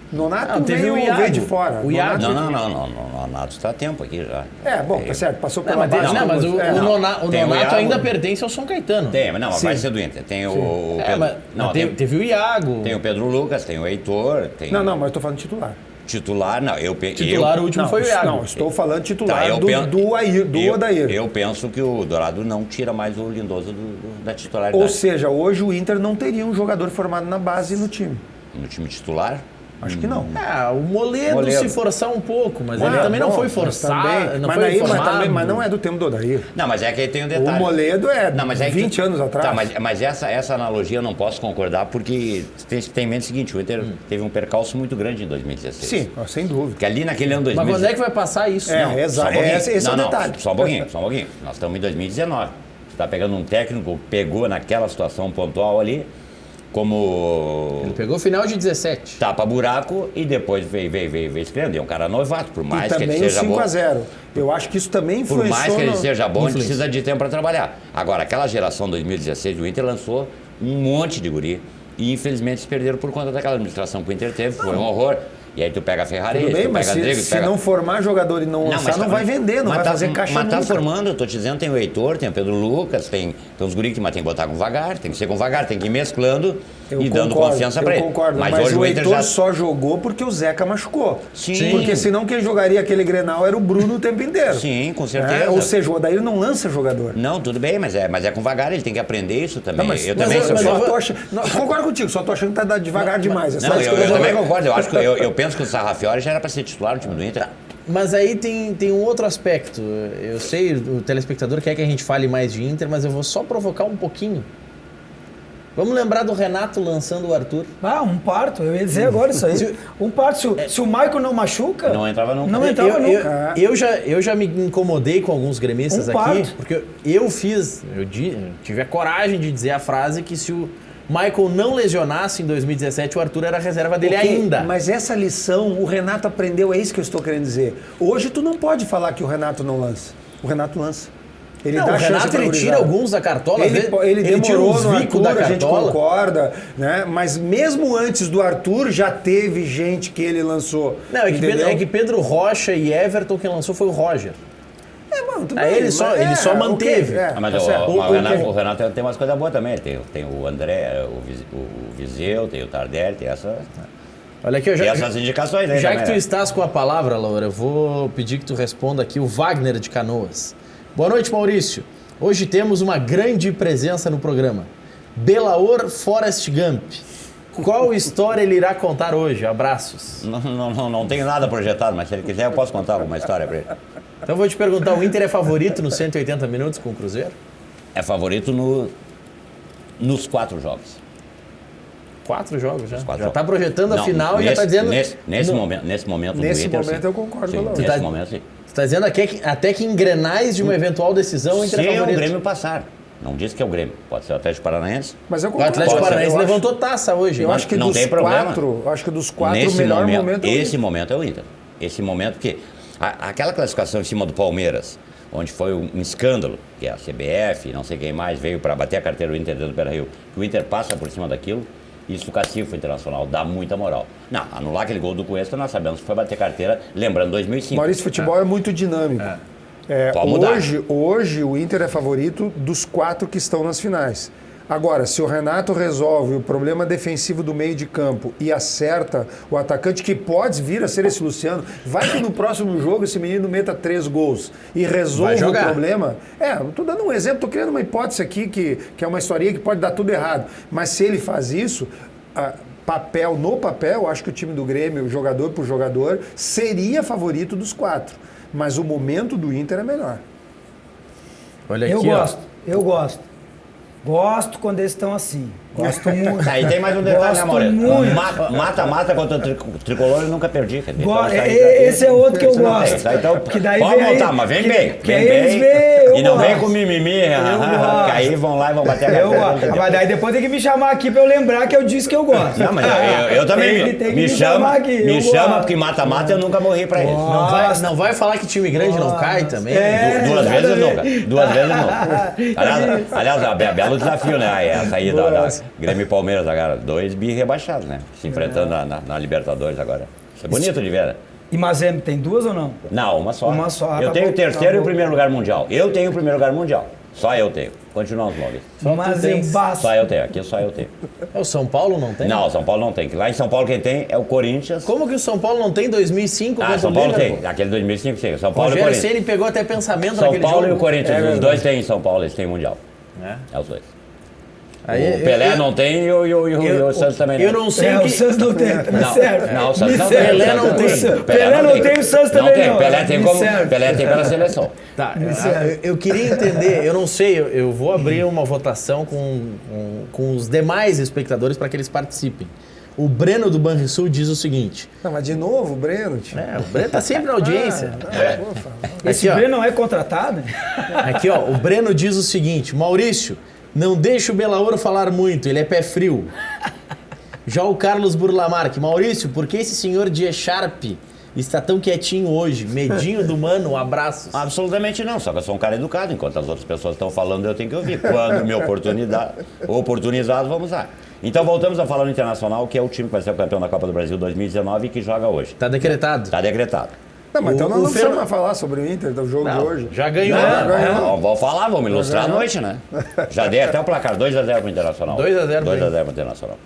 Nonato veio de fora. O Iago. Não. O Nonato está a tempo aqui já. Tá certo. Passou pela base. Mas o Nonato ainda pertence ao São Caetano. Mas vai ser do Inter. Tem o Pedro... Teve o Iago. Tem o Pedro Lucas, tem o Heitor. Não, mas eu tô falando titular. Titular, não. Titular, o último foi o Iago. Não, estou falando titular Tá, do Odair. Eu penso que o Dourado não tira mais o Lindoso da titularidade. Ou seja, hoje o Inter não teria um jogador formado na base no time. No time titular? Acho que não. O Moledo se forçar um pouco, mas ele também não foi forçado. Mas não é do tempo do Odair. Não, mas é que aí tem um detalhe. O Moledo é, não, mas é 20 anos atrás. Tá, mas essa analogia eu não posso concordar, porque tem em mente o seguinte, o Inter teve um percalço muito grande em 2016. Sim, sem dúvida. Porque ali naquele ano 2016... Mas quando é que vai passar isso? Exato. Esse é o detalhe. Só um pouquinho. Nós estamos em 2019. Você está pegando um técnico, pegou naquela situação pontual ali, como... Ele pegou o final de 17. Tapa buraco e depois veio escrevendo. É um cara novato, por mais que ele seja bom. E também o 5-0. Eu acho que isso também influenciou. Por mais que ele seja bom, ele precisa de tempo para trabalhar. Agora, aquela geração 2016 do Inter lançou um monte de guri. E infelizmente eles perderam por conta daquela administração que o Inter teve. Foi um horror. E aí tu pega a Ferrari, tudo bem, tu mas pega Andrigo, se não formar jogador e não lançar, não vai vender, não vai fazer caixa nunca. nunca. Mas tá formando, eu tô te dizendo, tem o Heitor, tem o Pedro Lucas, tem os guri que tem que botar com vagar, tem que ser com vagar, tem que ir mesclando dando confiança para ele. Eu concordo, mas hoje o Heitor só jogou porque o Zeca machucou. Sim. Porque senão quem jogaria aquele Grenal era o Bruno o tempo inteiro. Sim, com certeza. Ou seja, o Odair não lança jogador. Não, tudo bem, mas é com vagar, ele tem que aprender isso também. Não, concordo contigo, só tô achando que tá devagar demais. Eu também concordo, eu penso que o Sarrafiori já era para ser titular no time do Inter. Mas aí tem um outro aspecto. Eu sei, o telespectador quer que a gente fale mais de Inter, mas eu vou só provocar um pouquinho. Vamos lembrar do Renato lançando o Arthur. Um parto, eu ia dizer agora isso aí. Um parto, se o Michael não machuca... Não entrava nunca. Não entrava nunca. Eu já me incomodei com alguns gremistas aqui, porque eu tive a coragem de dizer a frase que se o Michael não lesionasse em 2017, o Arthur era a reserva dele ainda. Mas essa lição o Renato aprendeu, é isso que eu estou querendo dizer. Hoje tu não pode falar que o Renato não lança. O Renato lança. Ele dá o Renato ele tira alguns da cartola. Ele demorou no Arthur, da a gente concorda, né? Mas mesmo antes do Arthur já teve gente que ele lançou. Não, é que Pedro Rocha e Everton quem lançou foi o Roger. Aí ele só manteve. Mas o Renato tem umas coisas boas também. Tem o André, o Viseu, tem o Tardelli, tem essa... Olha aqui, essas indicações aí. Já que tu estás com a palavra, Laura, eu vou pedir que tu responda aqui o Wagner de Canoas. Boa noite, Maurício. Hoje temos uma grande presença no programa. Belaor Forrest Gump. Qual história ele irá contar hoje? Abraços. Não tenho nada projetado, mas se ele quiser eu posso contar alguma história para ele. Então eu vou te perguntar, o Inter é favorito nos 180 minutos com o Cruzeiro? É favorito nos 4 jogos. 4 jogos já? Já está projetando a final e já está dizendo... Nesse momento eu concordo com o Laura. Nesse momento, sim. Você está dizendo até que em grenais de uma eventual decisão o Inter é favorito? Se o Grêmio passar. Não diz que é o Grêmio. Pode ser o Atlético Paranaense. Mas eu concordo. O Atlético Paranaense levantou taça hoje. Eu acho que não tem problema. Acho que dos 4 o melhor momento é o Inter. Esse momento é o Inter. Esse momento que... Aquela classificação em cima do Palmeiras, onde foi um escândalo, que a CBF, não sei quem mais, veio para bater a carteira do Inter dentro do Beira-Rio, que o Inter passa por cima daquilo, isso o castigo internacional dá muita moral. Não, anular aquele gol do Cuesta, nós sabemos que foi bater carteira, lembrando 2005. Maurício, futebol é muito dinâmico. Hoje o Inter é favorito dos 4 que estão nas finais. Agora, se o Renato resolve o problema defensivo do meio de campo e acerta o atacante, que pode vir a ser esse Luciano, vai que no próximo jogo esse menino meta 3 gols e resolve o problema. Estou dando um exemplo, estou criando uma hipótese aqui que é uma historinha que pode dar tudo errado. Mas se ele faz isso, no papel, acho que o time do Grêmio, jogador por jogador, seria favorito dos 4. Mas o momento do Inter é melhor. Olha aqui, eu gosto. Gosto quando eles estão assim. Gosto muito. Aí tem mais um detalhe, né, Maurício? Mata contra o Tricolor eu nunca perdi. Esse é outro que eu gosto. Pode montar, mas vem bem. E não vem com mimimi. Que aí vão lá e vão bater a cabeça. Mas daí depois tem que me chamar aqui pra eu lembrar que eu disse que eu gosto. Não, mas eu também. Me chama, porque mata-mata eu nunca morri pra eles. Não vai falar que time grande não cai também? 2 vezes nunca. 2 vezes nunca. Aliás, belo desafio, né? Essa aí da Grêmio e Palmeiras agora. 2 bi rebaixados, né? Se enfrentando na Libertadores agora. Isso é bonito de ver, né? E Mazembe tem 2 ou não? Não, uma só. Uma só. Eu tenho o terceiro e o primeiro lugar mundial. Eu tenho o primeiro lugar mundial. Só eu tenho. Continua os nomes. Mas embaixo. Só eu tenho. Aqui só eu tenho. O São Paulo não tem? Não, o São Paulo não tem. Lá em São Paulo quem tem é o Corinthians. Como que o São Paulo não tem 2005? São Paulo tem. Aquele 2005 sim. São O Paulo e Rogério Corinthians. Ceni pegou até pensamento São naquele Paulo jogo. e o Corinthians. Os dois têm em São Paulo, eles têm Mundial. É os dois. Aí, o Pelé não tem e o Santos também não. Eu não sei o que... O Santos não tem, Não, serve. não, o Santos não tem. Pelé não tem. Pelé não tem, o Santos também não. Pelé tem Pelé tem pela seleção. Tá, eu queria entender, eu não sei, eu vou abrir uma votação com os demais espectadores para que eles participem. O Breno do Banrisul diz o seguinte... Não, mas de novo, o Breno, tio. O Breno tá sempre na audiência. Esse Breno não é contratado? Aqui, ó, o Breno diz o seguinte: Maurício, não deixa o Belaoro falar muito, ele é pé frio. Já o Carlos Burlamarque: Maurício, por que esse senhor de E-Sharp está tão quietinho hoje? Medinho do mano, abraços. Absolutamente não, só que eu sou um cara educado, enquanto as outras pessoas estão falando eu tenho que ouvir. Quando me oportunizar, vamos lá. Então voltamos a falar no Internacional, que é o time que vai ser o campeão da Copa do Brasil 2019 e que joga hoje. Tá decretado. Está decretado. Não, mas então nós não precisamos mais falar sobre o Inter, do jogo de hoje. Já ganhou. Vamos falar, vamos ilustrar a noite, né? Já dei até o placar, 2-0 pro Internacional. 2-0 pro Internacional.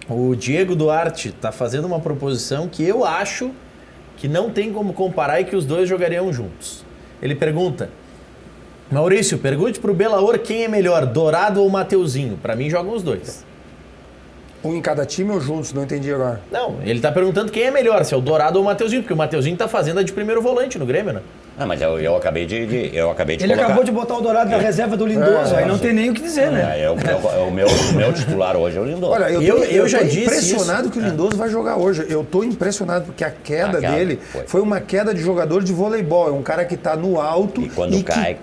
O Diego Duarte tá fazendo uma proposição que eu acho que não tem como comparar e que os dois jogariam juntos. Ele pergunta: Maurício, pergunte pro Belaor quem é melhor, Dourado ou Mateuzinho? Pra mim jogam os dois. Um em cada time ou juntos? Não entendi agora. Não, ele tá perguntando quem é melhor, se é o Dourado ou o Mateuzinho, porque o Mateuzinho tá fazendo a de primeiro volante no Grêmio, né? Mas eu acabei de Ele colocar. acabou de botar o Dourado na reserva do Lindoso, aí não tem nem o que dizer, né? O meu titular hoje é o Lindoso. Olha, eu já tô disse impressionado isso. que o Lindoso vai jogar hoje. Eu tô impressionado porque a queda dele foi uma queda de jogador de voleibol. É um cara que tá no alto e quando cai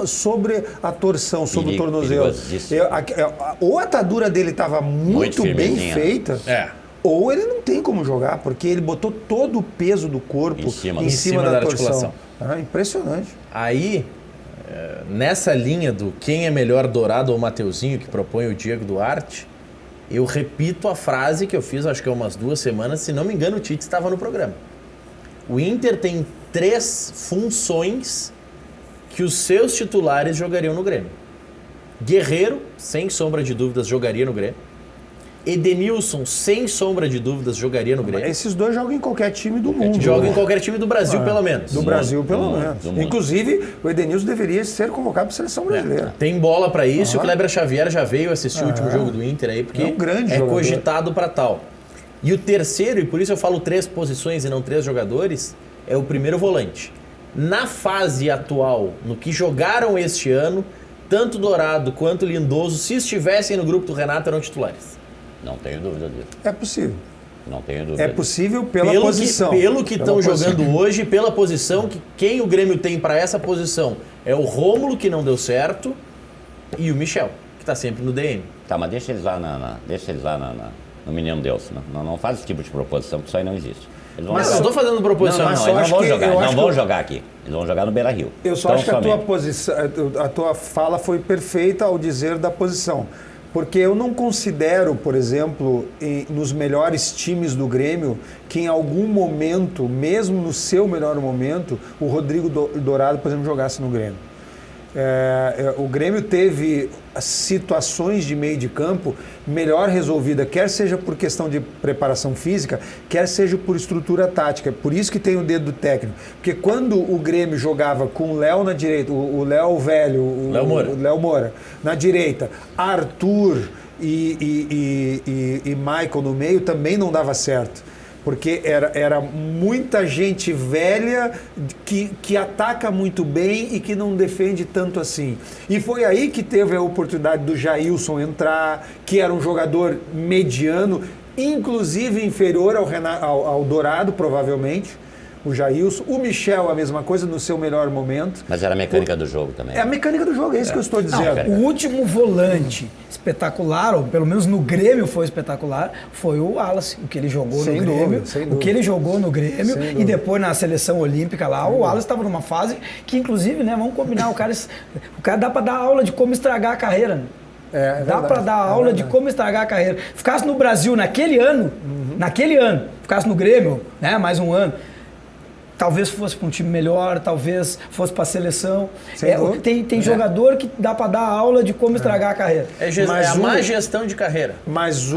sobre a torção, sobre o tornozelo. Perigosíssimo. Ou a atadura dele tava muito bem firmezinha. feita, ou ele não tem como jogar, porque ele botou todo o peso do corpo em cima da torção. Impressionante. Aí, nessa linha do quem é melhor, Dourado ou Mateuzinho, que propõe o Diego Duarte, eu repito a frase que eu fiz, acho que há umas 2 semanas, se não me engano o Tite estava no programa. O Inter tem 3 funções que os seus titulares jogariam no Grêmio. Guerreiro, sem sombra de dúvidas, jogaria no Grêmio. Edenilson, sem sombra de dúvidas, jogaria no Grêmio. Esses dois jogam em qualquer time do mundo. Jogam em qualquer time do Brasil, pelo menos. Do Brasil, pelo menos. Inclusive, o Edenilson deveria ser convocado para a seleção brasileira. Tem bola para isso. O Kleber Xavier já veio assistir o último jogo do Inter aí, porque é um grande jogador. Cogitado para tal. E o terceiro, e por isso eu falo 3 posições e não 3 jogadores, é o primeiro volante. Na fase atual, no que jogaram este ano, tanto Dourado quanto Lindoso, se estivessem no grupo do Renato, eram titulares. Não tenho dúvida disso. É possível. Não tenho dúvida. É possível pela posição. Pelo que estão jogando hoje, pela posição, que quem o Grêmio tem para essa posição é o Rômulo, que não deu certo, e o Michel, que está sempre no DM. Tá, mas deixa eles lá, no Menino Deus. Não faz esse tipo de proposição, porque isso aí não existe. Mas eu não estou fazendo proposição. Eles não vão jogar aqui. Eles vão jogar no Beira-Rio. Eu só acho que a tua fala foi perfeita ao dizer da posição. Porque eu não considero, por exemplo, nos melhores times do Grêmio, que em algum momento, mesmo no seu melhor momento, o Rodrigo Dourado, por exemplo, jogasse no Grêmio. O Grêmio teve situações de meio de campo melhor resolvida, quer seja por questão de preparação física, quer seja por estrutura tática. Por isso que tem o dedo do técnico. Porque quando o Grêmio jogava com o Léo na direita, o Léo velho, o Léo Moura na direita, Arthur e Michael no meio, também não dava certo. Porque era muita gente velha que ataca muito bem e que não defende tanto assim. E foi aí que teve a oportunidade do Jailson entrar, que era um jogador mediano, inclusive inferior ao Dourado, provavelmente. O Jailson, o Michel, a mesma coisa, no seu melhor momento. Mas era a mecânica do jogo também. É a mecânica do jogo, é isso que eu estou dizendo. O último volante espetacular, ou pelo menos no Grêmio foi espetacular, foi o Wallace, o que ele jogou no Grêmio. O que ele jogou no Grêmio e depois na seleção olímpica lá, o Wallace estava numa fase que, inclusive, né, vamos combinar, o cara dá para dar aula de como estragar a carreira, né? Dá para dar aula de como estragar a carreira. Ficasse no Brasil naquele ano, ficasse no Grêmio, né, mais um ano, talvez fosse para um time melhor, talvez fosse para a seleção. Tem É. jogador que dá para dar aula de como estragar a carreira. É a má gestão de carreira. Mas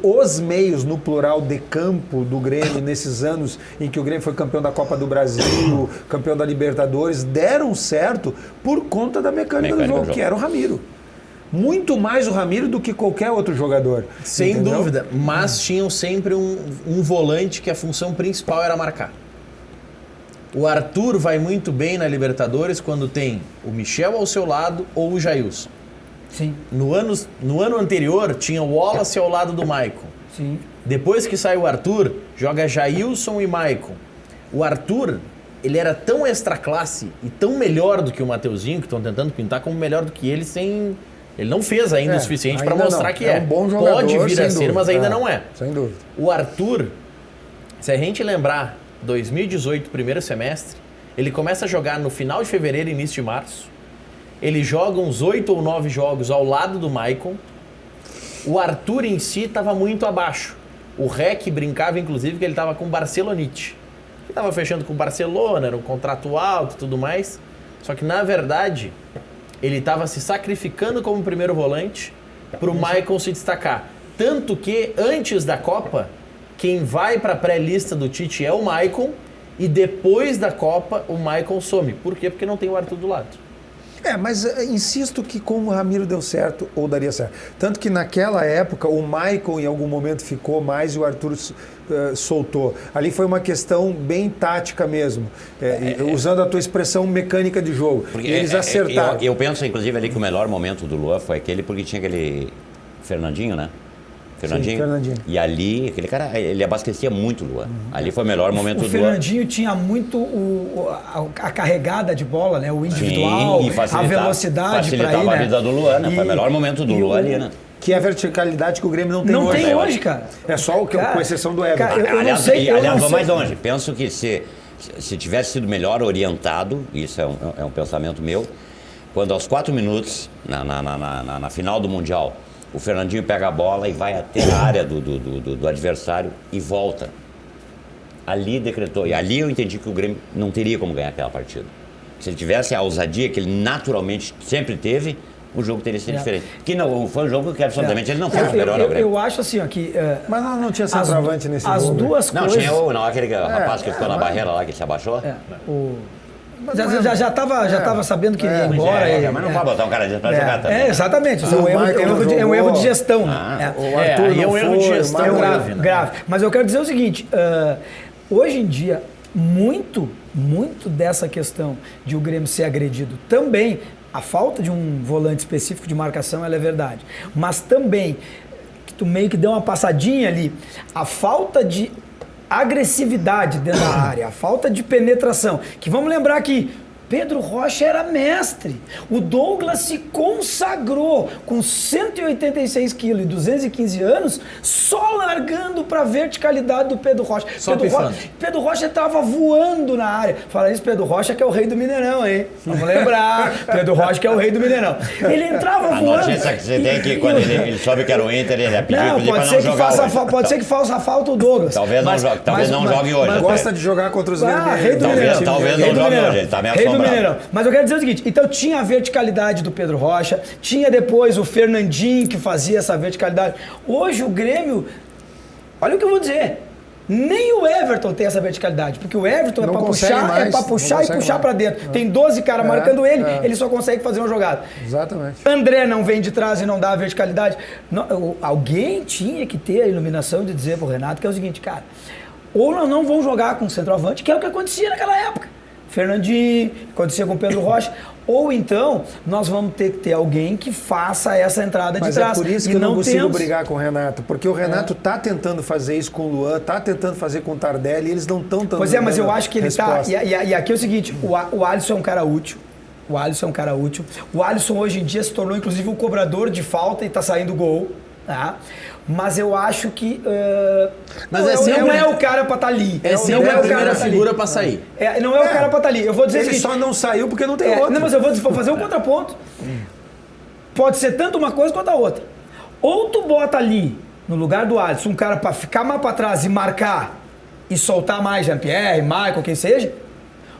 os meios, no plural, de campo do Grêmio, nesses anos em que o Grêmio foi campeão da Copa do Brasil, campeão da Libertadores, deram certo por conta da mecânica do jogo, que era o Ramiro. Muito mais o Ramiro do que qualquer outro jogador. Sem entendeu? dúvida. Mas tinham sempre um volante que a função principal era marcar. O Arthur vai muito bem na Libertadores quando tem o Michel ao seu lado ou o Jailson. Sim, No ano anterior, tinha o Wallace ao lado do Maicon. sim. Depois que sai o Arthur, joga Jailson e Maicon. O Arthur, ele era tão extra classe e tão melhor do que o Mateuzinho, que estão tentando pintar como melhor do que ele, sem... Ele não fez ainda o suficiente para ainda mostrar não. que é. Um bom jogador, Pode vir sem a ser, dúvida. mas ainda não é. Sem dúvida. O Arthur, se a gente lembrar, 2018, primeiro semestre, ele começa a jogar no final de fevereiro e início de março. Ele joga uns 8 ou 9 jogos ao lado do Maicon. O Arthur em si estava muito abaixo. O Rec brincava, inclusive, que ele estava com o Barcelonite. Ele estava fechando com o Barcelona, era um contrato alto e tudo mais. Só que, na verdade, ele estava se sacrificando como primeiro volante para o Maicon se destacar. Tanto que, antes da Copa, quem vai para a pré-lista do Tite é o Maicon, e depois da Copa, o Maicon some. Por quê? Porque não tem o Arthur do lado. Mas insisto que com o Ramiro deu certo ou daria certo. Tanto que naquela época o Maicon em algum momento ficou mais e o Arthur soltou. Ali foi uma questão bem tática mesmo, usando a tua expressão mecânica de jogo. Porque eles acertaram. Eu penso, inclusive, ali que o melhor momento do Luan foi aquele porque tinha aquele Fernandinho, né? Fernandinho. Sim, Fernandinho. E ali, aquele cara, ele abastecia muito o Luan. Ali foi o melhor momento do O Luan. Fernandinho tinha muito a carregada de bola, né? O individual, Sim, e a velocidade para ir, a vida do Luan, né? Foi o melhor momento do Luan ali, né? Que é a verticalidade que o Grêmio não tem hoje. Não tem hoje, cara. É só com exceção do Everton. Cara, eu aliás, não sei, aliás, eu não vou sei. mais longe. Penso que se tivesse sido melhor orientado, isso é um pensamento meu, quando aos 4 minutos, na final do Mundial, o Fernandinho pega a bola e vai até a área do adversário e volta. Ali decretou. E ali eu entendi que o Grêmio não teria como ganhar aquela partida. Se ele tivesse a ousadia que ele naturalmente sempre teve, o jogo teria sido diferente. Que não, foi um jogo que absolutamente ele não foi superior ao Grêmio. Eu acho assim, ó, que... Mas não tinha centroavante nesse jogo. As duas Não, coisas... tinha aquele rapaz que ficou na barreira lá, que se abaixou. Já tava sabendo que ia embora. Mas não vai botar um cara desse pra jogar também. Exatamente. Isso é um erro de gestão. Né? O Arthur aí é um erro de gestão mas- grave, né? Grave. Mas eu quero dizer o seguinte, hoje em dia, muito dessa questão de o Grêmio ser agredido também, a falta de um volante específico de marcação, ela é verdade. Mas também, que tu meio que deu uma passadinha ali, a falta de agressividade dentro da área, a falta de penetração, que vamos lembrar que Pedro Rocha era mestre. O Douglas se consagrou com 186 quilos e 215 anos, só largando para a verticalidade do Pedro Rocha. Só pifando. Pedro Rocha estava voando na área. Fala isso, Pedro Rocha que é o rei do Mineirão, hein? Vamos lembrar. Pedro Rocha que é o rei do Mineirão. Ele entrava A voando. notícia que você tem que quando ele soube que era o Inter, ele pediu Não, para pode não ser, que jogar faça, hoje. pode ser que faça falta o Douglas. Talvez não jogue hoje. mas Gosta de jogar contra os vermelhos. Rei do Mineirão. Talvez Rei não do jogue Mineirão. hoje, ele tá meio Rei do assombrado. Mineirão. Mas eu quero dizer o seguinte, então tinha a verticalidade do Pedro Rocha, tinha depois o Fernandinho que fazia essa verticalidade. Hoje o Grêmio, olha o que eu vou dizer, nem o Everton tem essa verticalidade, porque o Everton Não é consegue para mais, puxar não e consegue puxar mais. para dentro. Tem 12 caras marcando ele, ele só consegue fazer uma jogada. Exatamente. André não vem de trás e não dá a verticalidade. Alguém tinha que ter a iluminação de dizer pro Renato que é o seguinte, cara, ou nós não vamos jogar com centroavante, que é o que acontecia naquela época. Fernandinho, acontecia com Pedro Rocha, ou então nós vamos ter que ter alguém que faça essa entrada de Mas trás. é por isso E que eu não consigo temos. brigar com o Renato, porque o Renato tá tentando fazer isso com o Luan, tá tentando fazer com o Tardelli, e eles não estão tão Pois é, mas eu acho que ele resposta. tá... E aqui é o seguinte, o Alisson é um cara útil. O Alisson é um cara útil. O Alisson hoje em dia se tornou inclusive um cobrador de falta e tá saindo gol. Tá? Mas eu acho que Mas não é o cara pra estar ali. É sempre a primeira figura para sair. Não é o cara pra estar ali. Eu vou dizer o Ele seguinte, só não saiu porque não tem outro. não, mas eu vou fazer um contraponto. Pode ser tanto uma coisa quanto a outra. Ou tu bota ali, no lugar do Alisson, um cara pra ficar mais pra trás e marcar e soltar mais Jean-Pierre, Michael, quem seja,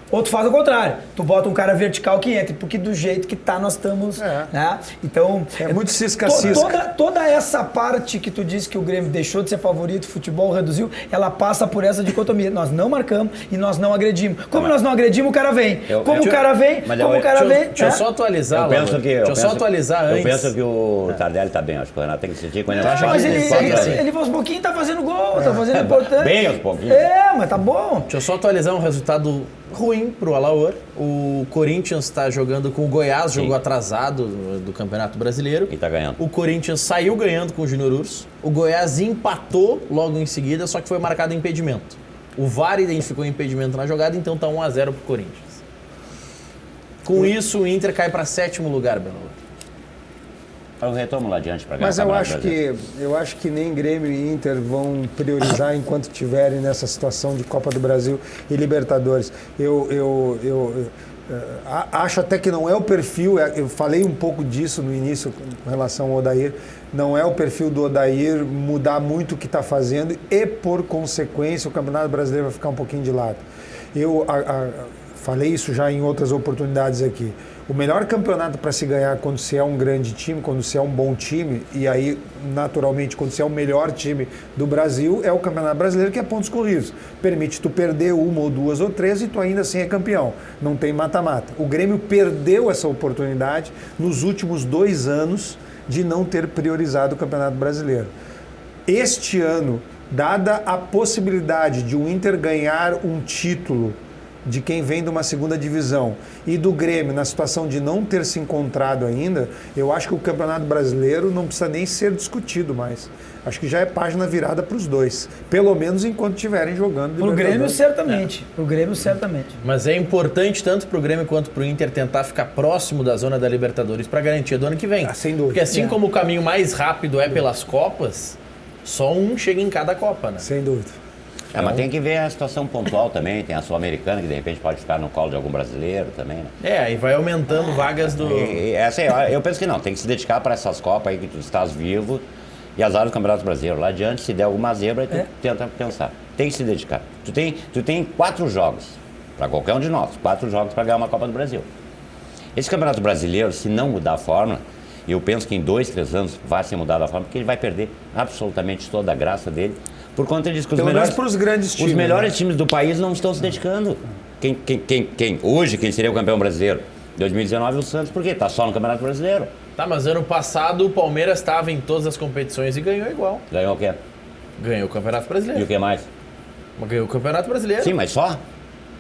ou tu faz o contrário, tu bota um cara vertical que entre, porque do jeito que tá nós estamos, né? Então, é muito cisca-cisca. Toda essa parte que tu disse que o Grêmio deixou de ser favorito, o futebol reduziu, ela passa por essa dicotomia. Nós não marcamos e nós não agredimos. Como nós não agredimos, o cara vem. Como o cara vem, Deixa eu só atualizar, Deixa eu só atualizar antes. Eu penso que o Tardelli tá bem, acho que o Renato tem que sentir quando ele vai mas ele aos pouquinhos tá fazendo gol, tá fazendo importante. Bem aos pouquinhos. Mas tá bom. Deixa eu só atualizar um resultado ruim pro Alaor. O Corinthians está jogando com o Goiás, jogo atrasado do Campeonato Brasileiro. E tá ganhando. O Corinthians saiu ganhando com o Júnior Urso. O Goiás empatou logo em seguida, só que foi marcado impedimento. O VAR identificou impedimento na jogada, então tá 1-0 pro Corinthians. Com isso, o Inter cai para 7º lugar, Belo. Eu retomo lá adiante para ganhar. Mas eu acho que nem Grêmio e Inter vão priorizar enquanto estiverem nessa situação de Copa do Brasil e Libertadores. Eu acho até que não é o perfil, eu falei um pouco disso no início com relação ao Odair, não é o perfil do Odair mudar muito o que está fazendo e, por consequência, o Campeonato Brasileiro vai ficar um pouquinho de lado. Eu falei isso já em outras oportunidades aqui. O melhor campeonato para se ganhar quando se é um grande time, quando se é um bom time, e aí, naturalmente, quando se é o melhor time do Brasil, é o Campeonato Brasileiro, que é pontos corridos. Permite tu perder 1 ou 2 ou 3 e tu ainda assim é campeão. Não tem mata-mata. O Grêmio perdeu essa oportunidade nos últimos 2 anos de não ter priorizado o Campeonato Brasileiro. Este ano, dada a possibilidade de o Inter ganhar um título de quem vem de uma segunda divisão e do Grêmio na situação de não ter se encontrado ainda, eu acho que o Campeonato Brasileiro não precisa nem ser discutido mais. Acho que já é página virada para os dois, pelo menos enquanto estiverem jogando. Pro Grêmio certamente, pro Grêmio certamente. Mas é importante tanto pro Grêmio quanto pro Inter tentar ficar próximo da zona da Libertadores para garantia do ano que vem. Sem dúvida. Porque assim como o caminho mais rápido é pelas Copas, só um chega em cada Copa, né? Sem dúvida. Mas tem que ver a situação pontual também, tem a Sul-Americana, que de repente pode ficar no colo de algum brasileiro também, né? Aí vai aumentando vagas do... Assim, eu penso que não, tem que se dedicar para essas Copas aí que tu estás vivo e as áreas do Campeonato Brasileiro. Lá adiante, se der alguma zebra, tu tenta pensar. Tem que se dedicar. Tu tem 4 jogos, para qualquer um de nós, 4 jogos para ganhar uma Copa do Brasil. Esse Campeonato Brasileiro, se não mudar a fórmula, eu penso que em 2, 3 anos vai ser mudada a fórmula, porque ele vai perder absolutamente toda a graça dele. Por conta disso, que os melhores times do país não estão se dedicando. Hoje, quem seria o campeão brasileiro? 2019, o Santos, por quê? Tá só no Campeonato Brasileiro. Tá, mas ano passado o Palmeiras estava em todas as competições e ganhou igual. Ganhou o quê? Ganhou o Campeonato Brasileiro. E o que mais? Ganhou o Campeonato Brasileiro. Sim, mas só?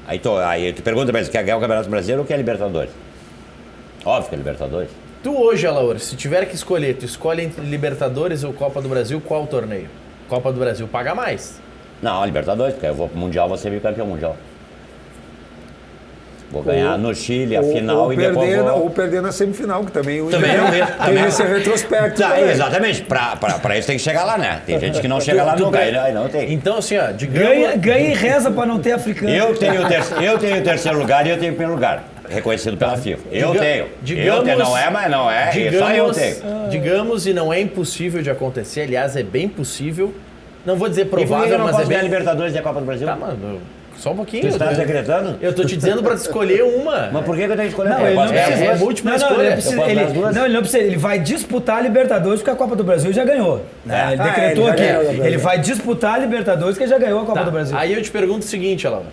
Aí tu pergunta, mas quer ganhar o Campeonato Brasileiro ou quer Libertadores? Óbvio que é Libertadores. Tu hoje, Alaor, se tiver que escolher, tu escolhe entre Libertadores ou Copa do Brasil, qual torneio? Copa do Brasil paga mais. Não, Libertadores, porque eu vou pro Mundial, vou ser bicampeão mundial. Vou ganhar no Chile a final e depois ou perder na semifinal, que também tem esse retrospecto. Exatamente, pra isso tem que chegar lá, né? Tem gente que não chega lá nunca, aí não tem. Então assim, ó, digamos... Ganha e reza pra não ter africano. Eu tenho o terceiro lugar e eu tenho o primeiro lugar. Reconhecido pela FIFA. Eu tenho, não é, mas não é. Só eu tenho. Digamos, e não é impossível de acontecer, aliás, é bem possível. Não vou dizer provável, mas é bem... ganhar Libertadores e a Copa do Brasil? Tá, mano, só um pouquinho. Tu está decretando? Eu tô te dizendo pra escolher uma. Mas por que eu tenho que escolher? Não, ele não precisa. É múltipla escolha. Ele não precisa. Ele vai disputar a Libertadores porque a Copa do Brasil já ganhou. Né? Ele decretou aqui. Ele vai disputar a Libertadores porque já ganhou a Copa do Brasil. Aí eu te pergunto o seguinte, Alain.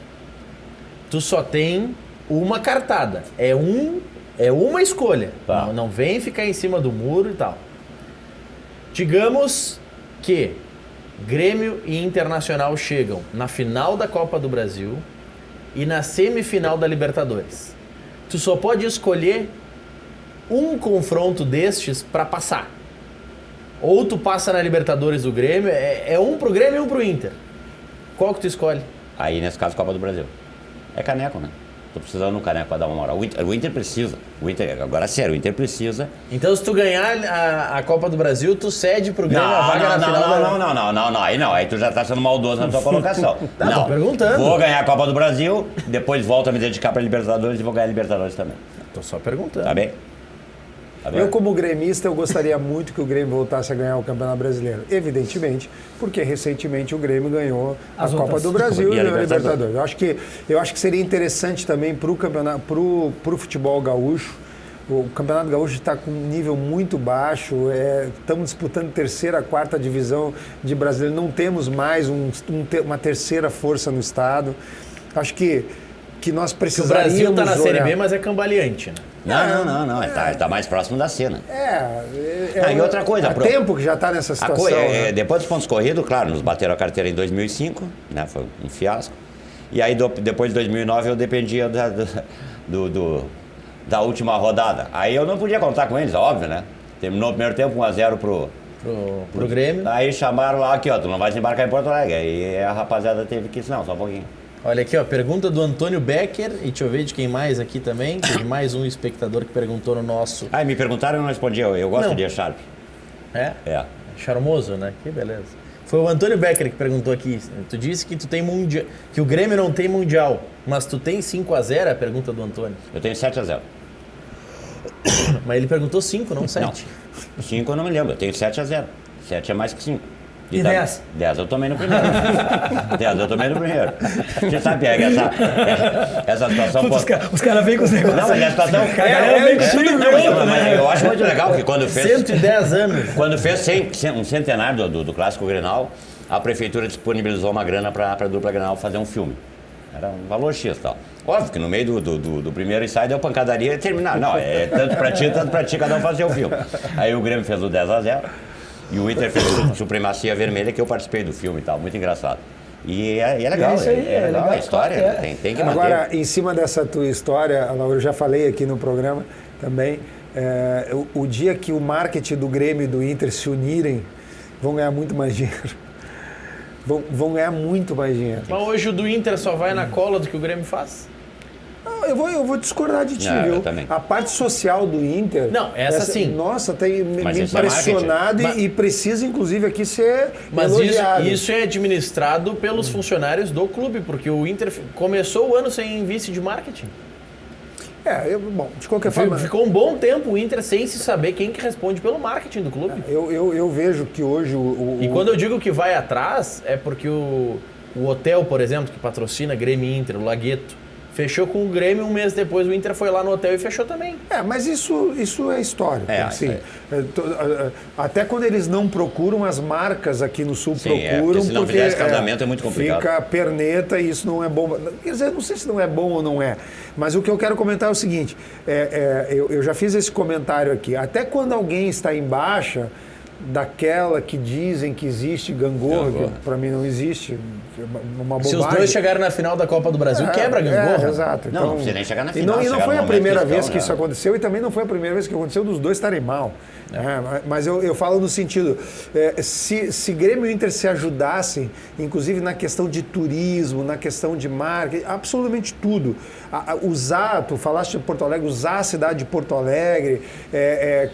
Tu só tem uma cartada. É uma escolha. Tá. Não vem ficar em cima do muro e tal. Digamos que Grêmio e Internacional chegam na final da Copa do Brasil e na semifinal da Libertadores. Tu só pode escolher um confronto destes para passar. Ou tu passa na Libertadores do Grêmio, é um pro Grêmio e um pro Inter. Qual que tu escolhe? Aí, nesse caso, Copa do Brasil. É caneco, né? Tô precisando de um caneco para dar uma moral. O Inter precisa. Agora, sério, o Inter precisa. Então, se tu ganhar a Copa do Brasil, tu cede pro Grêmio a vaga na final? Não. Aí tu já tá sendo maldoso na tua colocação. Não, tô perguntando. Vou ganhar a Copa do Brasil, depois volto a me dedicar pra Libertadores e vou ganhar a Libertadores também. Tô só perguntando. Tá bem? Tá vendo? Eu, como gremista, eu gostaria muito que o Grêmio voltasse a ganhar o Campeonato Brasileiro. Evidentemente, porque recentemente o Grêmio ganhou a Copa do Brasil e a Libertadores. Eu acho que seria interessante também para o campeonato, para o futebol gaúcho. O Campeonato Gaúcho está com um nível muito baixo, estamos disputando terceira, quarta divisão de brasileiro, não temos mais uma terceira força no estado. Acho que nós precisaríamos... O Brasil está na Série B, mas é cambaleante, né? Não. Tá mais próximo da cena. E outra coisa... Há tempo que já está nessa situação. Né? Depois dos pontos corridos, claro, nos bateram a carteira em 2005, né? Foi um fiasco. E aí, depois de 2009, eu dependia da última rodada. Aí eu não podia contar com eles, óbvio, né? Terminou o primeiro tempo 1-0 pro Grêmio. Aí chamaram lá, aqui, ó, tu não vai se embarcar em Porto Alegre. Aí a rapaziada teve que... Não, só um pouquinho. Olha aqui, ó, pergunta do Antônio Becker, e deixa eu ver de quem mais aqui também. Teve mais um espectador que perguntou no nosso... Me perguntaram e eu não respondi, eu gosto de Sharp. É? É. Charmoso, né? Que beleza. Foi o Antônio Becker que perguntou aqui. Tu disse que tu tem mundial, que o Grêmio não tem mundial, mas tu tem 5-0, a pergunta do Antônio. Eu tenho 7-0. Mas ele perguntou 5, não 7. Não. 5 eu não me lembro, eu tenho 7-0. 7 é mais que 5. E 10? 10 eu tomei no primeiro. 10 eu tomei no primeiro. Você sabe, essa situação... Os caras vêm com os negócios. Não, mas a situação... A galera vem com tudo mas eu acho muito legal que quando fez... 110 anos. Quando fez um centenário do Clássico Grenal, a prefeitura disponibilizou uma grana para a dupla Grenal fazer um filme. Era um valor X e tal. Óbvio que no meio do primeiro ensaio deu pancadaria e terminar. Não, tanto pra ti, cada um fazer o filme. Aí o Grêmio fez o 10-0 e o Inter fez o Supremacia Vermelha, que eu participei do filme e tal. Muito engraçado. E é legal, isso aí, é legal a história, claro, tem que manter. Agora, em cima dessa tua história, eu já falei aqui no programa também, o dia que o marketing do Grêmio e do Inter se unirem, vão ganhar muito mais dinheiro. Vão ganhar muito mais dinheiro. Mas hoje o do Inter só vai na cola do que o Grêmio faz? Eu vou discordar de ti, viu? A parte social do Inter... Não, essa sim. Nossa, tem me impressionado e precisa, inclusive, aqui ser elogiado. Mas isso é administrado pelos funcionários do clube, porque o Inter começou o ano sem vice de marketing. Bom, de qualquer forma... Ficou um bom tempo o Inter sem se saber quem que responde pelo marketing do clube. Eu vejo que hoje E quando eu digo que vai atrás, é porque o hotel, por exemplo, que patrocina Grêmio e Inter, o Lagueto, fechou com o Grêmio, um mês depois o Inter foi lá no hotel e fechou também. Mas isso é histórico. Até quando eles não procuram, as marcas aqui no Sul procuram. Se não fizer esse casamento é muito complicado. Fica perneta e isso não é bom. Quer dizer, não sei se não é bom ou não é. Mas o que eu quero comentar é o seguinte, eu já fiz esse comentário aqui. Até quando alguém está em baixa, daquela que dizem que existe gangorra, para mim não existe, uma bobagem. Se os dois chegarem na final da Copa do Brasil, quebra a gangorra. Exato. Não precisa nem chegar na final. E não foi a primeira vez que isso aconteceu e também não foi a primeira vez que aconteceu dos dois estarem mal. Mas eu falo no sentido, se Grêmio e Inter se ajudassem, inclusive na questão de turismo, na questão de marketing, absolutamente tudo. Tu falaste de Porto Alegre, usar a cidade de Porto Alegre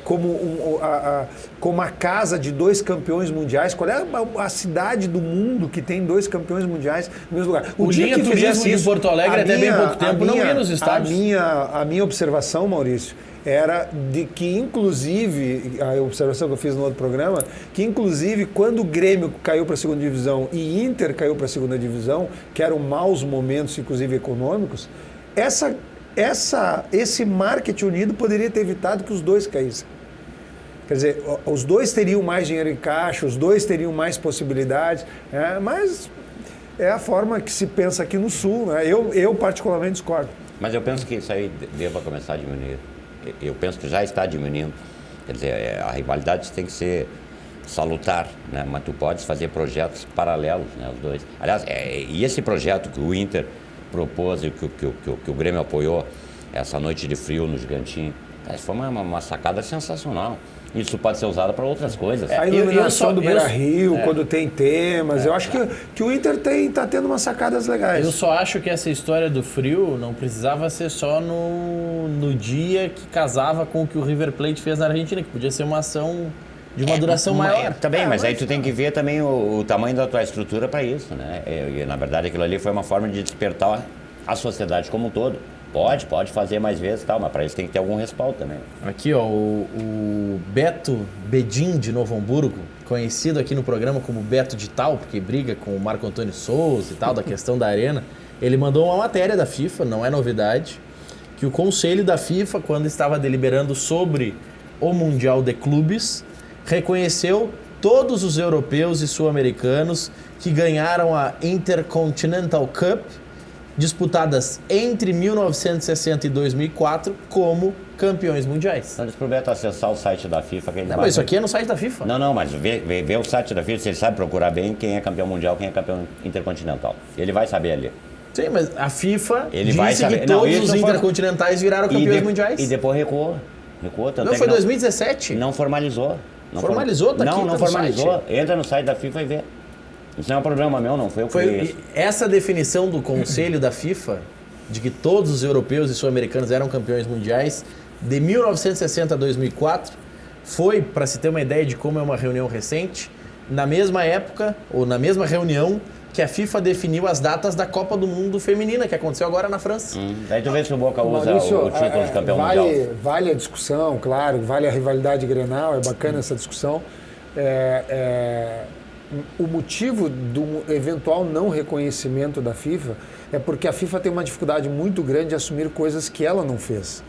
como a casa de 2 campeões mundiais. Qual é a cidade do mundo que tem 2 campeões mundiais no mesmo lugar? O dia que turismo em Porto Alegre até bem pouco tempo não ia nos estádios. A minha observação, Maurício, era de que, inclusive, a observação que eu fiz no outro programa, que inclusive quando o Grêmio caiu para a segunda divisão e Inter caiu para a segunda divisão, que eram maus momentos, inclusive econômicos, esse marketing unido poderia ter evitado que os dois caíssem. Quer dizer, os dois teriam mais dinheiro em caixa, os dois teriam mais possibilidades, mas é a forma que se pensa aqui no Sul. Né? Eu particularmente discordo. Mas eu penso que isso aí deva começar a diminuir. Eu penso que já está diminuindo. Quer dizer, a rivalidade tem que ser salutar, né? Mas tu podes fazer projetos paralelos, né? Os dois. Aliás, e esse projeto que o Inter propôs e que o Grêmio apoiou, essa noite de frio no Gigantinho, foi uma sacada sensacional. Isso pode ser usado para outras coisas. A iluminação do Beira-Rio, quando tem temas. Eu acho que o Inter está tendo umas sacadas legais. Eu só acho que essa história do frio não precisava ser só no dia que casava com o que o River Plate fez na Argentina, que podia ser uma ação de uma duração maior. Também, mas aí tu tem que ver também o tamanho da tua estrutura para isso, né? E, na verdade, aquilo ali foi uma forma de despertar a sociedade como um todo. Pode fazer mais vezes e tal, mas para isso tem que ter algum respaldo também. Aqui, ó, o Beto Bedin, de Novo Hamburgo, conhecido aqui no programa como Beto de Tal, porque briga com o Marco Antônio Souza e tal, da questão da arena, ele mandou uma matéria da FIFA, não é novidade, que o Conselho da FIFA, quando estava deliberando sobre o Mundial de Clubes, reconheceu todos os europeus e sul-americanos que ganharam a Intercontinental Cup, disputadas entre 1960 e 2004, como campeões mundiais. Então eles prometem acessar o site da FIFA. Que Não, mas isso aqui é no site da FIFA. Não, mas vê o site da FIFA, se ele sabe procurar bem quem é campeão mundial, quem é campeão intercontinental. Ele vai saber ali. Sim, mas a FIFA Ele disse vai saber. que todos os isso foi- intercontinentais viraram campeões mundiais. E depois recuou. Tanto Não, é foi que 2017? Não formalizou. Formalizou? Tá aqui, não tá no formalizou. site. Entra no site da FIFA e vê. Isso não é um problema meu, não. Foi eu que fiz Foi isso. essa definição do Conselho da FIFA, de que todos os europeus e sul-americanos eram campeões mundiais, de 1960 a 2004, foi, para se ter uma ideia de como é uma reunião recente, na mesma época, ou na mesma reunião, que a FIFA definiu as datas da Copa do Mundo Feminina, que aconteceu agora na França. Daí tu vê se o Boca usa Maurício, o título de campeão mundial. Vale a discussão, claro, vale a rivalidade Grenal, é bacana essa discussão. O motivo do eventual não reconhecimento da FIFA é porque a FIFA tem uma dificuldade muito grande de assumir coisas que ela não fez.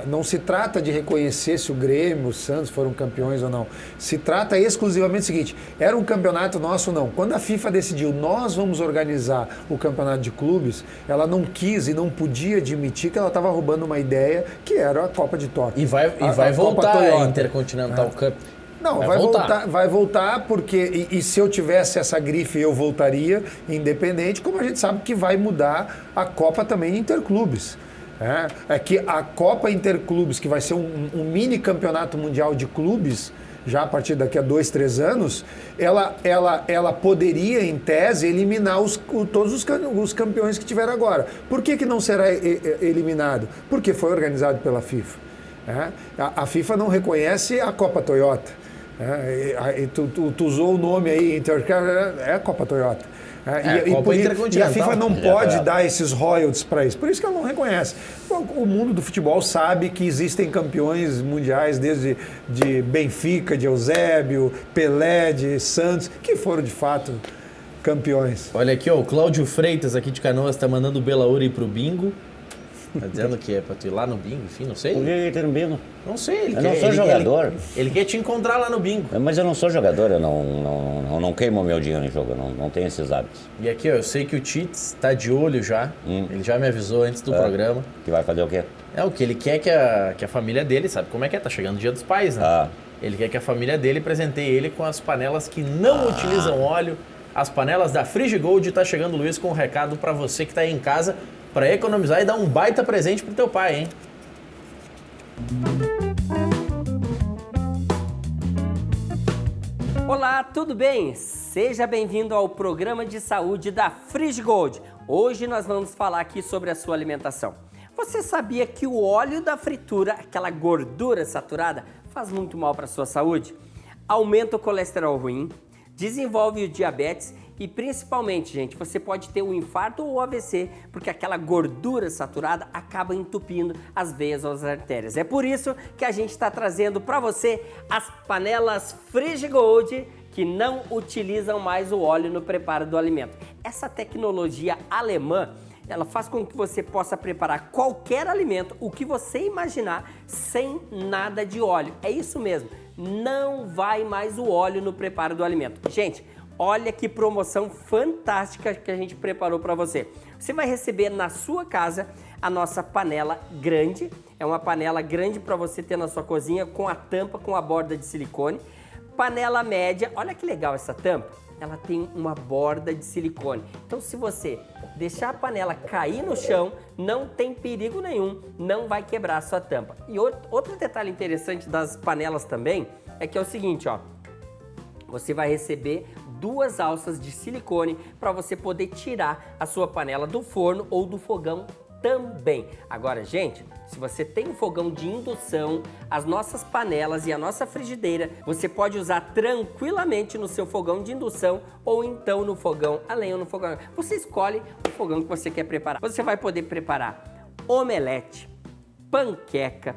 Não se trata de reconhecer se o Grêmio, o Santos foram campeões ou não. Se trata exclusivamente do seguinte, era um campeonato nosso ou não. Quando a FIFA decidiu, nós vamos organizar o campeonato de clubes, ela não quis e não podia admitir que ela estava roubando uma ideia que era a Copa de Tóquio. E vai a voltar Copa a Toyota. Intercontinental Cup. Não, vai voltar porque, e se eu tivesse essa grife eu voltaria, independente, como a gente sabe que vai mudar a Copa também Interclubes. É que a Copa Interclubes, que vai ser um mini campeonato mundial de clubes, já a partir daqui a 2, 3 anos, ela poderia, em tese, eliminar todos os campeões que tiveram agora. Por que não será eliminado? Porque foi organizado pela FIFA. A FIFA não reconhece a Copa Toyota. Tu usou o nome aí, é a Copa Toyota. E a FIFA não pode dar esses royalties para isso. Por isso que ela não reconhece. O mundo do futebol sabe que existem campeões mundiais desde de Benfica, de Eusébio, Pelé, de Santos, que foram de fato campeões. Olha aqui, ó, o Cláudio Freitas aqui de Canoas tá mandando o Belaúri pro bingo. Tá dizendo que é pra tu ir lá no bingo, enfim, não sei. Por que ele tem no bingo? Não sei. Eu não sou jogador. Ele quer te encontrar lá no bingo. Mas eu não sou jogador, eu não queimo meu dinheiro em jogo, eu não tenho esses hábitos. E aqui, ó, eu sei que o Tits tá de olho já. Ele já me avisou antes do programa. Que vai fazer o quê? O que ele quer que a família dele, sabe como é que é? Tá chegando o Dia dos Pais, né? Ele quer que a família dele presenteie ele com as panelas que não utilizam óleo, as panelas da Frigigold. Tá chegando o Luiz com um recado pra você que tá aí em casa, para economizar e dar um baita presente pro teu pai, hein? Olá, tudo bem? Seja bem-vindo ao programa de saúde da Frigigold. Hoje nós vamos falar aqui sobre a sua alimentação. Você sabia que o óleo da fritura, aquela gordura saturada, faz muito mal para a sua saúde? Aumenta o colesterol ruim, desenvolve o diabetes e principalmente, gente, você pode ter um infarto ou AVC, porque aquela gordura saturada acaba entupindo as veias ou as artérias. É por isso que a gente está trazendo para você as panelas Frigigold, que não utilizam mais o óleo no preparo do alimento. Essa tecnologia alemã, ela faz com que você possa preparar qualquer alimento, o que você imaginar, sem nada de óleo. É isso mesmo, não vai mais o óleo no preparo do alimento. Gente, olha que promoção fantástica que a gente preparou para você. Você vai receber na sua casa a nossa panela grande. É uma panela grande para você ter na sua cozinha, com a tampa, com a borda de silicone. Panela média, olha que legal essa tampa. Ela tem uma borda de silicone. Então, se você deixar a panela cair no chão, não tem perigo nenhum, não vai quebrar a sua tampa. E outro detalhe interessante das panelas também é que é o seguinte, ó. Você vai receber 2 alças de silicone para você poder tirar a sua panela do forno ou do fogão também. Agora, gente, se você tem um fogão de indução, as nossas panelas e a nossa frigideira, você pode usar tranquilamente no seu fogão de indução ou então no fogão a lenha ou no fogão. Você escolhe o fogão que você quer preparar. Você vai poder preparar omelete, panqueca,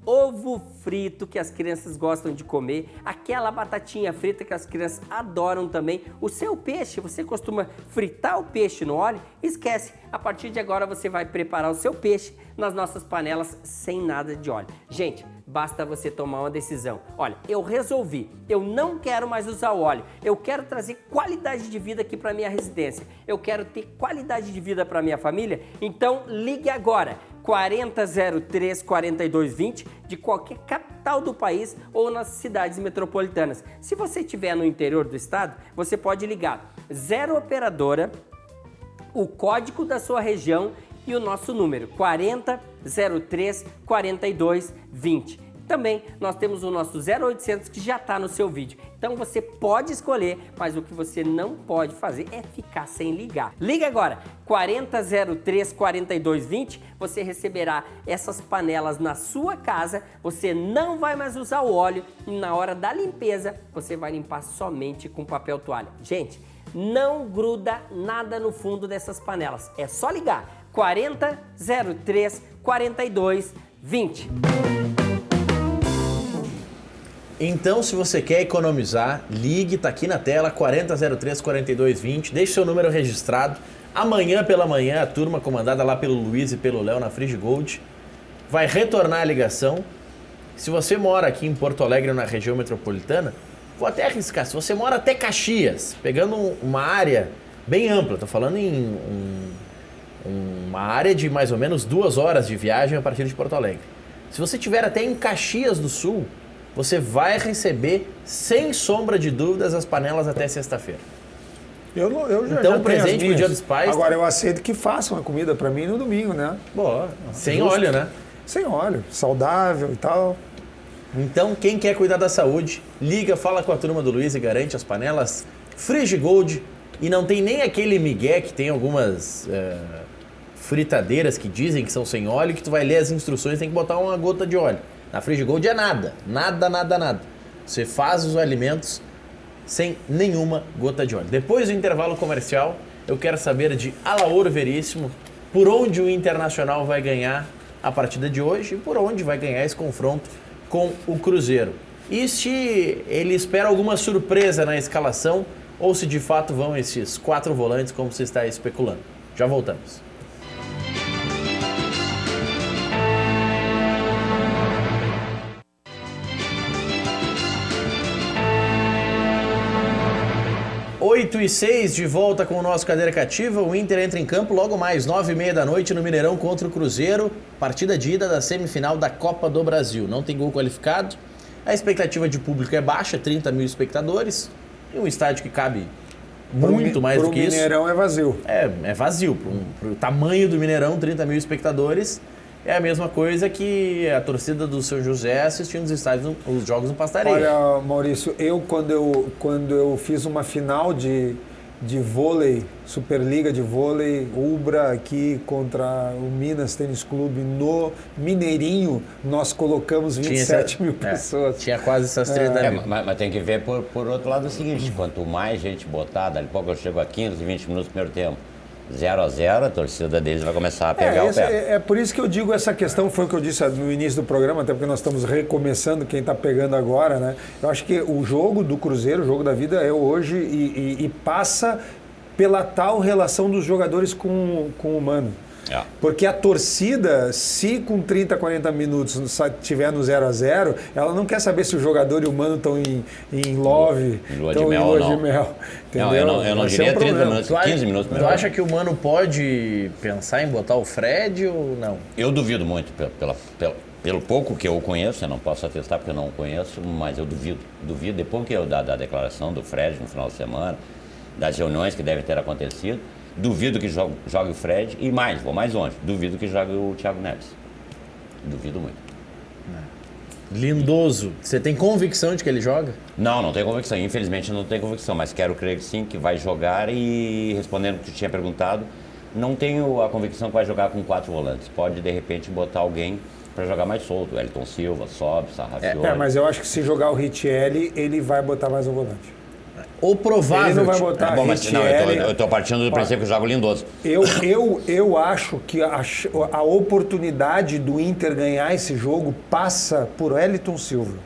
ovo frito que as crianças gostam de comer, aquela batatinha frita que as crianças adoram também, o seu peixe, você costuma fritar o peixe no óleo? Esquece, a partir de agora você vai preparar o seu peixe nas nossas panelas sem nada de óleo. Gente, basta você tomar uma decisão. Olha, eu resolvi, eu não quero mais usar o óleo, eu quero trazer qualidade de vida aqui para minha residência, eu quero ter qualidade de vida para minha família, então ligue agora, 4003 4220 de qualquer capital do país ou nas cidades metropolitanas. Se você estiver no interior do estado, você pode ligar 0 operadora, o código da sua região e o nosso número 4003 4220. Também nós temos o nosso 0800 que já está no seu vídeo. Então você pode escolher, mas o que você não pode fazer é ficar sem ligar. Liga agora, 4003 4220, você receberá essas panelas na sua casa, você não vai mais usar o óleo e na hora da limpeza você vai limpar somente com papel toalha. Gente, não gruda nada no fundo dessas panelas, é só ligar, 4003 4220. Então, se você quer economizar, ligue, tá aqui na tela, 4003 4220, deixe seu número registrado. Amanhã pela manhã, a turma comandada lá pelo Luiz e pelo Léo na Frigigold vai retornar a ligação. Se você mora aqui em Porto Alegre, na região metropolitana, vou até arriscar, se você mora até Caxias, pegando uma área bem ampla, tô falando em uma área de mais ou menos 2 horas de viagem a partir de Porto Alegre. Se você estiver até em Caxias do Sul, você vai receber, sem sombra de dúvidas, as panelas até sexta-feira. Eu já Então, tenho presente as pro Dia dos Pais. Agora, eu aceito que façam a comida para mim no domingo, né? Boa. Sem Justo. óleo, né? Sem óleo, saudável e tal. Então, quem quer cuidar da saúde, liga, fala com a turma do Luiz e garante as panelas Frigigold. E não tem nem aquele migué que tem algumas fritadeiras que dizem que são sem óleo, que tu vai ler as instruções e tem que botar uma gota de óleo. Na Frigigold é nada. Nada. Você faz os alimentos sem nenhuma gota de óleo. Depois do intervalo comercial, eu quero saber de Alaor Veríssimo, por onde o Internacional vai ganhar a partida de hoje e por onde vai ganhar esse confronto com o Cruzeiro. E se ele espera alguma surpresa na escalação ou se de fato vão esses 4 volantes como você está especulando. Já voltamos. Oito e 6, de volta com o nosso Cadeira Cativa. O Inter entra em campo logo mais, 9h30 da noite no Mineirão contra o Cruzeiro. Partida de ida da semifinal da Copa do Brasil. Não tem gol qualificado. A expectativa de público é baixa, 30 mil espectadores. E um estádio que cabe muito mais do que isso. O Mineirão é vazio. É vazio. Pro tamanho do Mineirão, 30 mil espectadores. É a mesma coisa que a torcida do São José assistindo os jogos no Pastareia. Olha, Maurício, quando eu fiz uma final de vôlei, Superliga de vôlei, Ubra aqui contra o Minas Tênis Clube no Mineirinho, nós colocamos 27 mil pessoas. Tinha quase essas 30 mil. Mas tem que ver por outro lado o seguinte, quanto mais gente botar, daqui a pouco eu chego a 15, 20 minutos no primeiro tempo. 0-0, a torcida deles vai começar a pegar o pé. É por isso que eu digo essa questão, foi o que eu disse no início do programa, até porque nós estamos recomeçando, quem está pegando agora, né? Eu acho que o jogo do Cruzeiro, o jogo da vida é hoje e passa pela tal relação dos jogadores com o Mano. É. Porque a torcida, se com 30, 40 minutos estiver no 0-0, ela não quer saber se o jogador e o Mano estão em love, estão em lua de mel. Entendeu? Não, eu não diria 30 minutos, 15 minutos. Tu acha que o Mano pode pensar em botar o Fred ou não? Eu duvido muito, pelo pouco que eu conheço, eu não posso atestar porque eu não conheço, mas eu duvido. Duvido, depois que eu da declaração do Fred no final de semana, das reuniões que devem ter acontecido, duvido que jogue o Fred e vou mais longe, duvido que jogue o Thiago Neves. Duvido muito. Lindoso, você tem convicção de que ele joga? Não tenho convicção, infelizmente não tenho convicção, mas quero crer que sim, que vai jogar e respondendo o que tu tinha perguntado, não tenho a convicção que vai jogar com 4 volantes, pode de repente botar alguém para jogar mais solto, Elton Silva, Sobe, Sarrafiori. Mas eu acho que se jogar o Richelli, ele vai botar mais um volante. O provável. Ele não vai botar Bom, mas não, eu tô partindo do princípio que joga o Lindoso. Eu acho que a oportunidade do Inter ganhar esse jogo passa por Wellington Silva.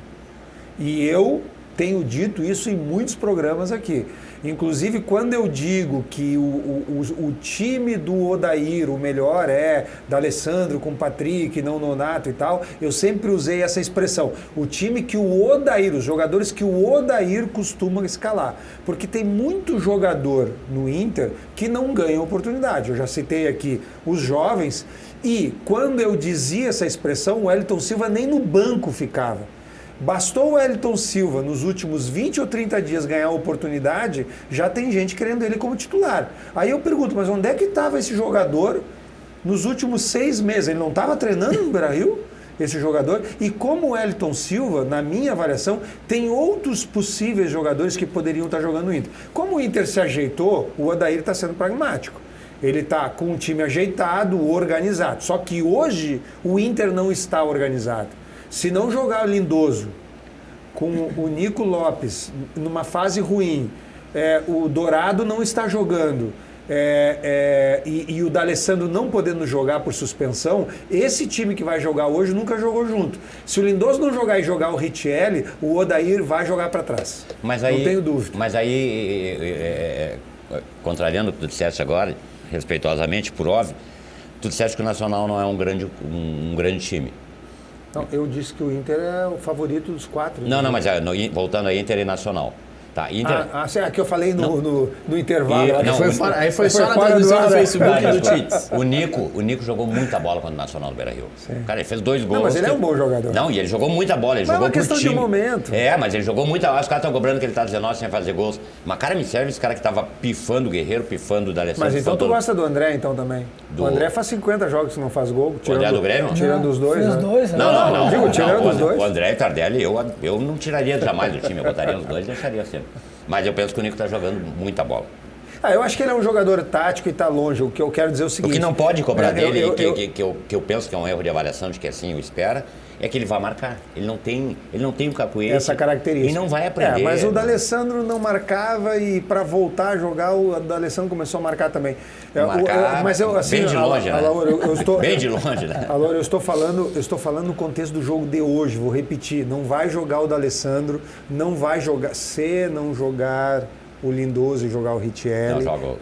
E eu tenho dito isso em muitos programas aqui. Inclusive, quando eu digo que o time do Odair, o melhor é D'Alessandro com Patrick, não Nonato e tal, eu sempre usei essa expressão. O time que o Odair, os jogadores que o Odair costuma escalar. Porque tem muito jogador no Inter que não ganha oportunidade. Eu já citei aqui os jovens e quando eu dizia essa expressão, o Wellington Silva nem no banco ficava. Bastou o Wellington Silva, nos últimos 20 ou 30 dias, ganhar a oportunidade, já tem gente querendo ele como titular. Aí eu pergunto, mas onde é que estava esse jogador nos últimos 6 meses? Ele não estava treinando no Beira-Rio, esse jogador? E como o Wellington Silva, na minha avaliação, tem outros possíveis jogadores que poderiam estar jogando no Inter. Como o Inter se ajeitou, o Odair está sendo pragmático. Ele está com um time ajeitado, organizado. Só que hoje o Inter não está organizado. Se não jogar o Lindoso com o Nico Lopes numa fase ruim, o Dourado não está jogando e o D'Alessandro não podendo jogar por suspensão, esse time que vai jogar hoje nunca jogou junto. Se o Lindoso não jogar e jogar o Richelli, o Odair vai jogar para trás. Mas aí, não tenho dúvida. Mas aí, contrariando o que tu disseste agora, respeitosamente, por óbvio, tu disseste que o Nacional não é um grande time. Não, eu disse que o Inter é o favorito dos 4. Não, mas voltando aí, Inter e Nacional. Tá, Inter... será que eu falei no intervalo? Aí foi só na transmissão do Facebook e do Tits. O Nico jogou muita bola contra o Nacional do Beira-Rio. Cara, ele fez 2 gols. Não, mas ele é um bom jogador. Não, e ele jogou muita bola, ele jogou pro time. É uma questão de momento. Mas ele jogou muita bola. Os caras estão cobrando que ele tá 19 sem fazer gols. Mas, cara, me serve esse cara que tava pifando o Guerreiro, pifando o D'Alessandro. Mas então tu gosta do André, então, também? O André faz 50 jogos que não faz gol. O André do Grêmio? Tirando os dois, né? Não. Digo, tirando os dois. O André e o Tardelli, eu não tiraria jamais do time. Eu botaria os dois e deixaria sempre. Mas eu penso que o Nico está jogando muita bola. Eu acho que ele é um jogador tático e está longe. O que eu quero dizer é o seguinte... O que não pode cobrar dele, que eu penso que é um erro de avaliação, de que assim o espera, é que ele vai marcar. Ele não tem o capoeira. Essa característica. E não vai aprender. Mas o D'Alessandro não marcava e para voltar a jogar, o D'Alessandro começou a marcar também. Mas eu, assim, bem de longe, né? Eu estou, bem de longe, né? Eu estou falando no contexto do jogo de hoje, vou repetir. Não vai jogar o D'Alessandro, não vai jogar... Se não jogar o Lindoso e jogar o Richelli. Jogo.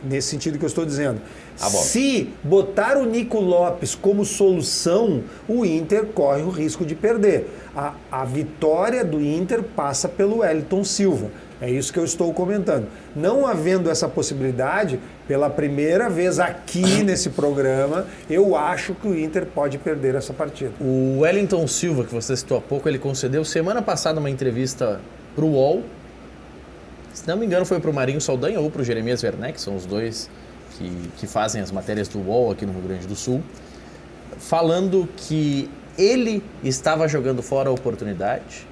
Nesse sentido que eu estou dizendo. Se botar o Nico Lopes como solução, o Inter corre o risco de perder. A vitória do Inter passa pelo Wellington Silva. É isso que eu estou comentando. Não havendo essa possibilidade, pela primeira vez aqui nesse programa, eu acho que o Inter pode perder essa partida. O Wellington Silva, que você citou há pouco, ele concedeu semana passada uma entrevista para o UOL. Se não me engano, foi para o Marinho Saldanha ou para o Jeremias Werneck, que são os dois que fazem as matérias do UOL aqui no Rio Grande do Sul, falando que ele estava jogando fora a oportunidade,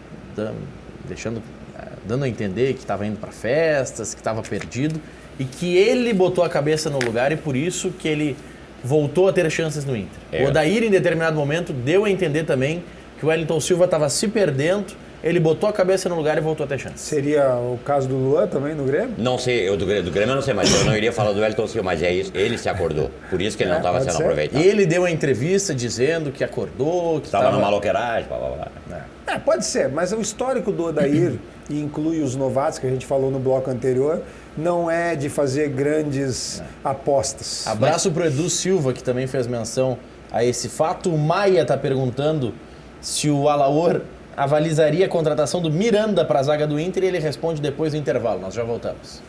dando a entender que estava indo para festas, que estava perdido, e que ele botou a cabeça no lugar e por isso que ele voltou a ter chances no Inter. O Odair, em determinado momento, deu a entender também que o Wellington Silva estava se perdendo, ele botou a cabeça no lugar e voltou a ter chance. Seria o caso do Luan também no Grêmio? Não sei, do Grêmio eu não sei, mas eu não iria falar do Wellington Silva, mas é isso, ele se acordou. Por isso que ele não estava sendo aproveitado. Ele deu uma entrevista dizendo que acordou, que estava numa maloqueiragem, blá, blá, blá. Pode ser, mas o histórico do Odair, e inclui os novatos que a gente falou no bloco anterior, não é de fazer grandes apostas. Abraço pro Edu Silva, que também fez menção a esse fato. O Maia está perguntando se o Alaor avalizaria a contratação do Miranda para a zaga do Inter e ele responde depois do intervalo. Nós já voltamos.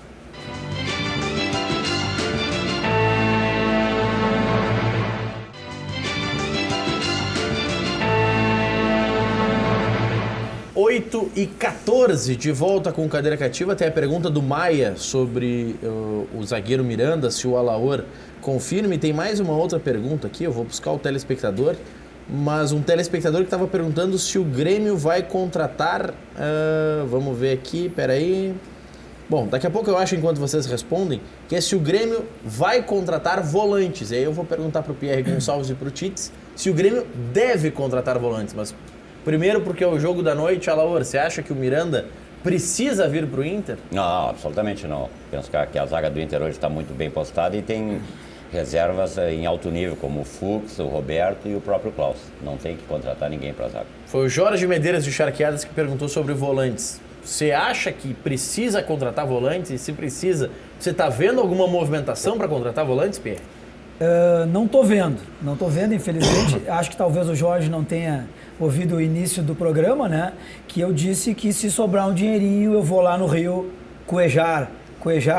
Oito e 14, de volta com Cadeira Cativa. Tem a pergunta do Maia sobre o zagueiro Miranda, se o Alaor confirma. E tem mais uma outra pergunta aqui, eu vou buscar o telespectador. Mas um telespectador que estava perguntando se o Grêmio vai contratar... vamos ver aqui, peraí... Bom, daqui a pouco eu acho, enquanto vocês respondem, que é se o Grêmio vai contratar volantes. E aí eu vou perguntar para o Pierre Gonçalves e para o Tits se o Grêmio deve contratar volantes. Mas primeiro, porque é o jogo da noite, Alaor, você acha que o Miranda precisa vir para o Inter? Não, absolutamente não. Penso que a zaga do Inter hoje está muito bem postada e tem reservas em alto nível, como o Fux, o Roberto e o próprio Klaus. Não tem que contratar ninguém para a zaga. Foi o Jorge Medeiros de Charqueadas que perguntou sobre volantes. Você acha que precisa contratar volantes? E se precisa, você está vendo alguma movimentação para contratar volantes, Pierre? Não estou vendo, infelizmente. Acho que talvez o Jorge não tenha ouvido o início do programa, né? Que eu disse que se sobrar um dinheirinho eu vou lá no Rio Cuejar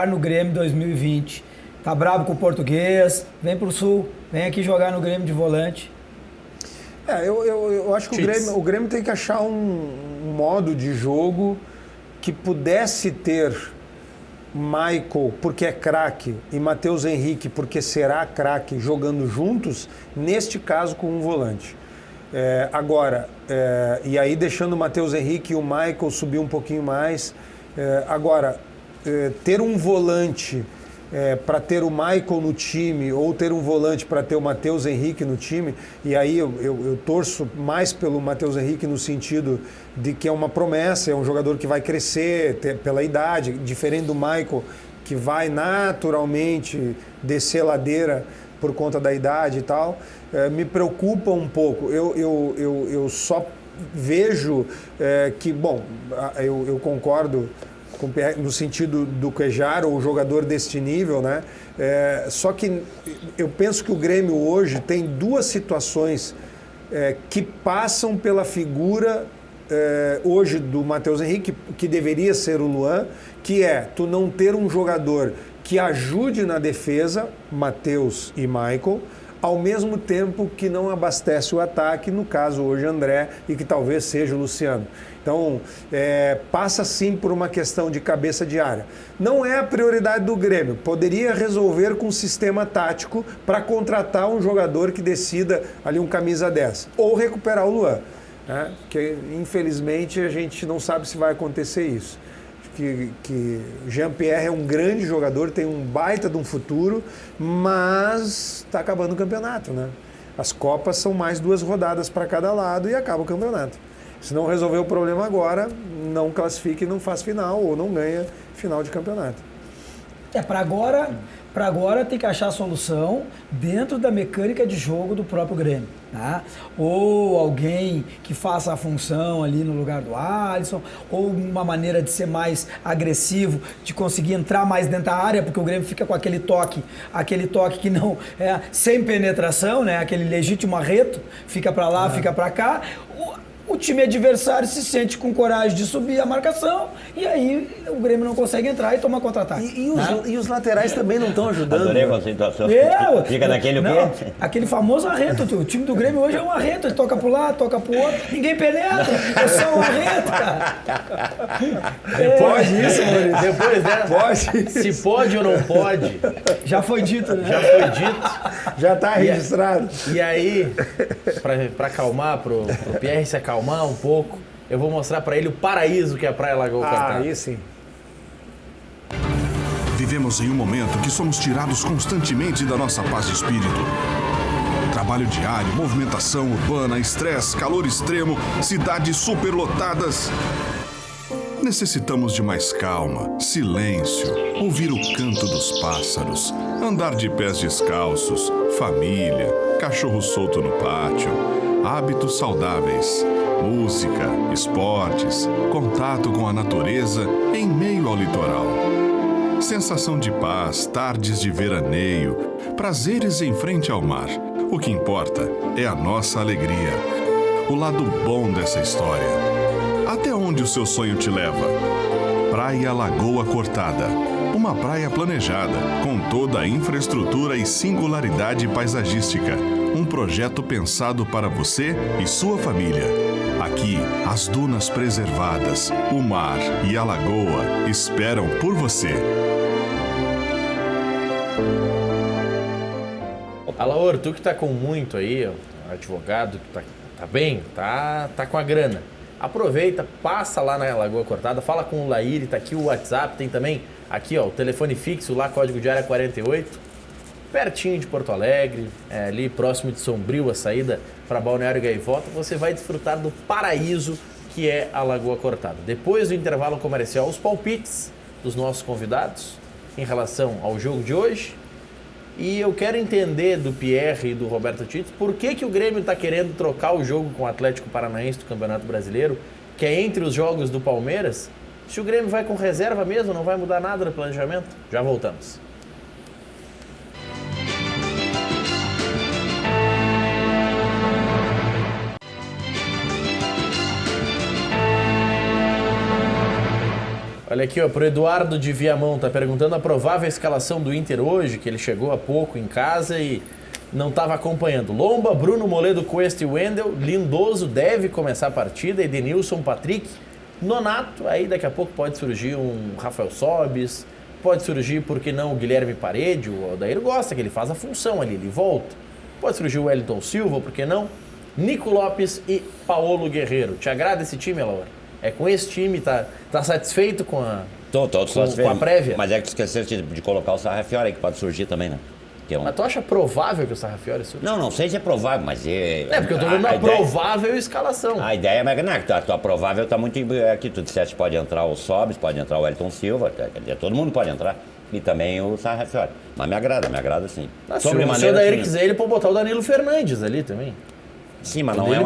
no Grêmio 2020. Tá bravo com o Português, vem pro Sul, vem aqui jogar no Grêmio de volante. Eu acho que o Grêmio tem que achar um modo de jogo que pudesse ter Michael, porque é craque, e Matheus Henrique, porque será craque, jogando juntos, neste caso com um volante. E aí deixando o Matheus Henrique e o Michael subir um pouquinho mais. Ter um volante para ter o Michael no time, ou ter um volante para ter o Matheus Henrique no time, e aí eu torço mais pelo Matheus Henrique no sentido de que é uma promessa, é um jogador que vai crescer pela idade, diferente do Michael, que vai naturalmente descer ladeira por conta da idade e tal. Me preocupa um pouco. Eu só vejo que, bom, eu concordo no sentido do Cuejar, ou jogador deste nível, né? Só que eu penso que o Grêmio hoje tem duas situações que passam pela figura hoje do Matheus Henrique, que deveria ser o Luan, que é tu não ter um jogador que ajude na defesa, Matheus e Michael, ao mesmo tempo que não abastece o ataque, no caso hoje André, e que talvez seja o Luciano. Então, passa sim por uma questão de cabeça de área. Não é a prioridade do Grêmio. Poderia resolver com um sistema tático para contratar um jogador que decida ali um camisa 10. Ou recuperar o Luan. Né? Porque, infelizmente, a gente não sabe se vai acontecer isso. Que Jean-Pierre é um grande jogador, tem um baita de um futuro, mas está acabando o campeonato, né? As Copas são mais 2 rodadas para cada lado e acaba o campeonato. Se não resolver o problema agora, não classifica e não faz final, ou não ganha final de campeonato. Para agora tem que achar a solução dentro da mecânica de jogo do próprio Grêmio. Tá? Ou alguém que faça a função ali no lugar do Alisson, ou uma maneira de ser mais agressivo, de conseguir entrar mais dentro da área, porque o Grêmio fica com aquele toque que não é sem penetração, né? Aquele legítimo arreto, fica para lá, fica para cá. O time adversário se sente com coragem de subir a marcação e aí o Grêmio não consegue entrar e tomar contra-ataque. E os laterais também não estão ajudando. Adorei a situação. Fica naquele quê? Aquele famoso arreto. O time do Grêmio hoje é um arreto. Ele toca pro lado, toca pro outro. Ninguém penetra. É só um arreto, cara. Pode isso, Maurício? Depois dessa, pode. Se pode ou não pode. Já foi dito, né? Já foi dito. Já está registrado. E aí, para acalmar, pro Pierre se acalmar um pouco, eu vou mostrar para ele o paraíso que é a Praia Lagoa Cortada. Aí sim. Vivemos em um momento que somos tirados constantemente da nossa paz de espírito. Trabalho diário, movimentação urbana, estresse, calor extremo, cidades superlotadas. Necessitamos de mais calma, silêncio, ouvir o canto dos pássaros, andar de pés descalços, família, cachorro solto no pátio, hábitos saudáveis, música, esportes, contato com a natureza em meio ao litoral. Sensação de paz, tardes de veraneio, prazeres em frente ao mar. O que importa é a nossa alegria, o lado bom dessa história. Até onde o seu sonho te leva? Praia Lagoa Cortada. Uma praia planejada, com toda a infraestrutura e singularidade paisagística. Um projeto pensado para você e sua família. Aqui, as dunas preservadas, o mar e a lagoa esperam por você. Alaor, tu que tá com muito aí, ó, advogado, que tá bem, tá com a grana. Aproveita, passa lá na Lagoa Cortada, fala com o Laíri, tá aqui o WhatsApp, tem também aqui ó, o telefone fixo lá, código de área 48, pertinho de Porto Alegre, ali próximo de Sombrio, a saída para Balneário Gaivota, você vai desfrutar do paraíso que é a Lagoa Cortada. Depois do intervalo comercial, os palpites dos nossos convidados em relação ao jogo de hoje. E eu quero entender do Pierre e do Roberto Tito por que o Grêmio está querendo trocar o jogo com o Atlético Paranaense do Campeonato Brasileiro, que é entre os jogos do Palmeiras, se o Grêmio vai com reserva mesmo, não vai mudar nada no planejamento. Já voltamos. Olha aqui, ó, pro Eduardo de Viamão, tá perguntando a provável escalação do Inter hoje, que ele chegou há pouco em casa e não estava acompanhando. Lomba, Bruno, Moledo, Cuesta e Wendel, Lindoso deve começar a partida, Edenilson, Patrick, Nonato, aí daqui a pouco pode surgir um Rafael Sobis, pode surgir, por que não, o Guilherme Parede, o Odair gosta, que ele faz a função ali, ele volta. Pode surgir o Wellington Silva, por que não? Nico Lopes e Paulo Guerreiro. Te agrada esse time, Laura? É com esse time, tá satisfeito com a, com a prévia? Mas é que esqueceu de colocar o Sarrafiori, que pode surgir também, né? Que é Mas tu acha provável que o Sarrafiori surja? Não sei se é provável, mas porque eu tô dando a provável escalação. A ideia é, mas não, a tua provável tá muito aqui. Tu disseste pode entrar o Sobis, pode entrar o Wellington Silva, quer dizer, todo mundo pode entrar. E também o Sarrafiori. Mas me agrada sim. Se o Daír quiser, ele pode botar o Danilo Fernandes ali também. Sim, mas não é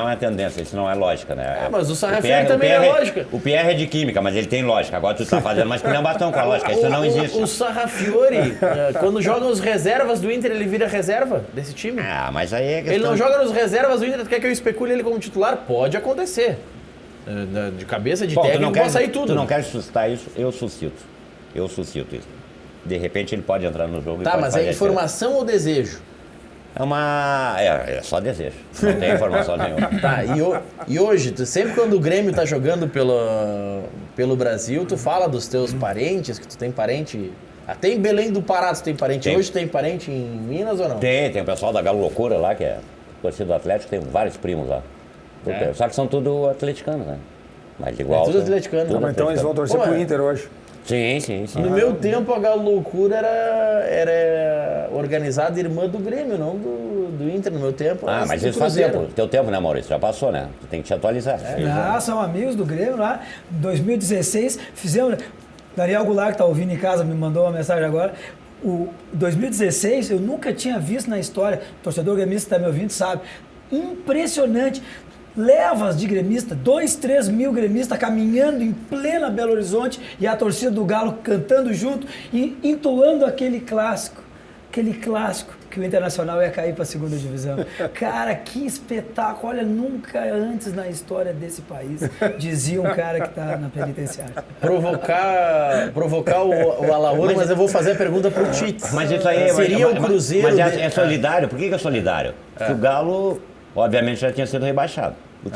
uma tendência, isso não é lógica, né? Mas o Sarrafiori também é lógica. O PR é de química, mas ele tem lógica. Agora tu tá fazendo mais que nem um bastão com a lógica, isso não existe. O Sarrafiori, quando jogam os reservas do Inter, ele vira reserva desse time. Ah, mas aí é questão... Ele não joga nos reservas do Inter, tu quer que eu especule ele como titular? Pode acontecer. De cabeça de técnico pode sair tudo. Tu não quer suscitar isso? Eu suscito isso. De repente ele pode entrar no jogo e pode mas é informação ou desejo? É só desejo. Não tem informação nenhuma. Tá, e hoje, sempre quando o Grêmio tá jogando pelo Brasil, tu fala dos teus parentes, que tu tem parente... Até em Belém do Pará tu tem parente. Tem. Hoje tem parente em Minas ou não? Tem o pessoal da Galo Loucura lá, que é torcida do Atlético, tem vários primos lá. Só que são tudo atleticanos, né? Mas igual... tudo atleticano. Então eles vão torcer pro Inter hoje. Sim. No meu tempo, a Galo Loucura era organizada irmã do Grêmio, não do Inter, no meu tempo. Mas isso faz tempo. Teu tempo, né, Maurício? Já passou, né? Tu tem que te atualizar. São amigos do Grêmio lá. 2016, fizemos... Daniel Goulart, que tá ouvindo em casa, me mandou uma mensagem agora. O 2016, eu nunca tinha visto na história, o torcedor gremista que tá me ouvindo sabe, impressionante. Levas de gremista, 2-3 mil gremistas caminhando em plena Belo Horizonte e a torcida do Galo cantando junto e entoando aquele clássico que o Internacional ia cair para a segunda divisão. Cara, que espetáculo! Olha, nunca antes na história desse país dizia um cara que está na penitenciária. Provocar o Alaor, mas eu vou fazer a pergunta pro Tite. Mas isso aí seria o Cruzeiro. Mas é solidário. Por que é solidário? Porque o Galo, obviamente, já tinha sido rebaixado. O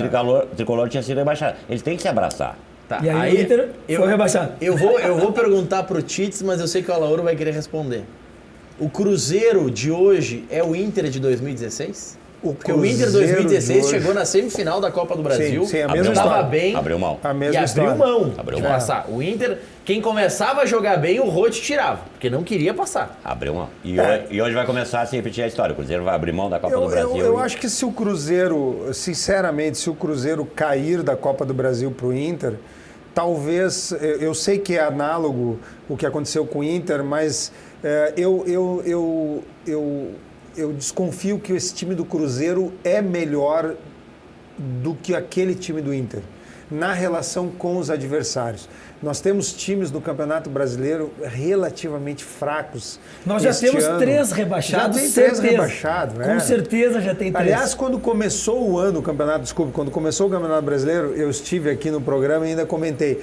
tricolor tinha sido rebaixado. Eles têm que se abraçar. Tá, e aí o Inter foi rebaixado. Eu vou perguntar pro Tite, mas eu sei que o Alaor vai querer responder. O Cruzeiro de hoje é o Inter de 2016? Porque o Inter de 2016 chegou na semifinal da Copa do Brasil, estava bem, abriu mão. De passar. O Inter, quem começava a jogar bem, o Roth tirava, porque não queria passar. Abriu mão. E hoje vai começar a se repetir a história. O Cruzeiro vai abrir mão da Copa do Brasil. Eu acho que se o Cruzeiro, sinceramente, se o Cruzeiro cair da Copa do Brasil para o Inter, talvez, eu sei que é análogo o que aconteceu com o Inter, mas eu desconfio que esse time do Cruzeiro é melhor do que aquele time do Inter, na relação com os adversários. Nós temos times no Campeonato Brasileiro relativamente fracos. Nós já temos 3 rebaixados, já tem 3 rebaixados, né? Com certeza já tem 3. Aliás, quando começou o ano, quando começou o Campeonato Brasileiro, eu estive aqui no programa e ainda comentei,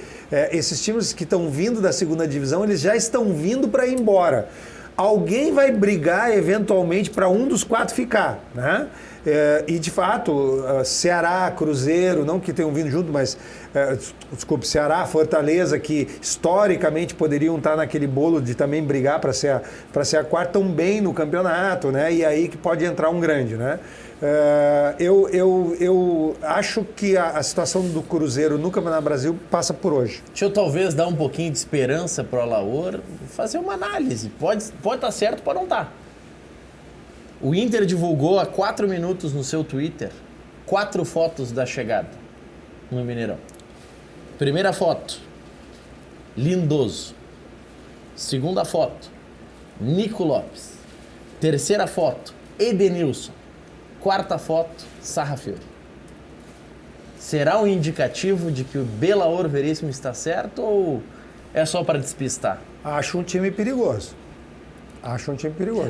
esses times que estão vindo da segunda divisão, eles já estão vindo para ir embora. Alguém vai brigar eventualmente para um dos 4 ficar, né? E de fato, Ceará, Cruzeiro, não que tenham vindo junto, mas Ceará, Fortaleza, que historicamente poderiam estar naquele bolo de também brigar para ser a quarta, tão bem no campeonato, né? E aí que pode entrar um grande, né? Eu acho que a situação do Cruzeiro no Campeonato Brasil passa por hoje. Deixa eu talvez dar um pouquinho de esperança para o Alaor, fazer uma análise. Pode estar certo, pode não estar. O Inter divulgou há 4 minutos no seu Twitter 4 fotos da chegada. no Mineirão. Primeira foto, Lindoso. Segunda foto, Nico Lopes. Terceira foto, Edenilson. Quarta foto, Sarrafiori. Será um indicativo de que o Belaor Veríssimo está certo ou é só para despistar? Acho um time perigoso.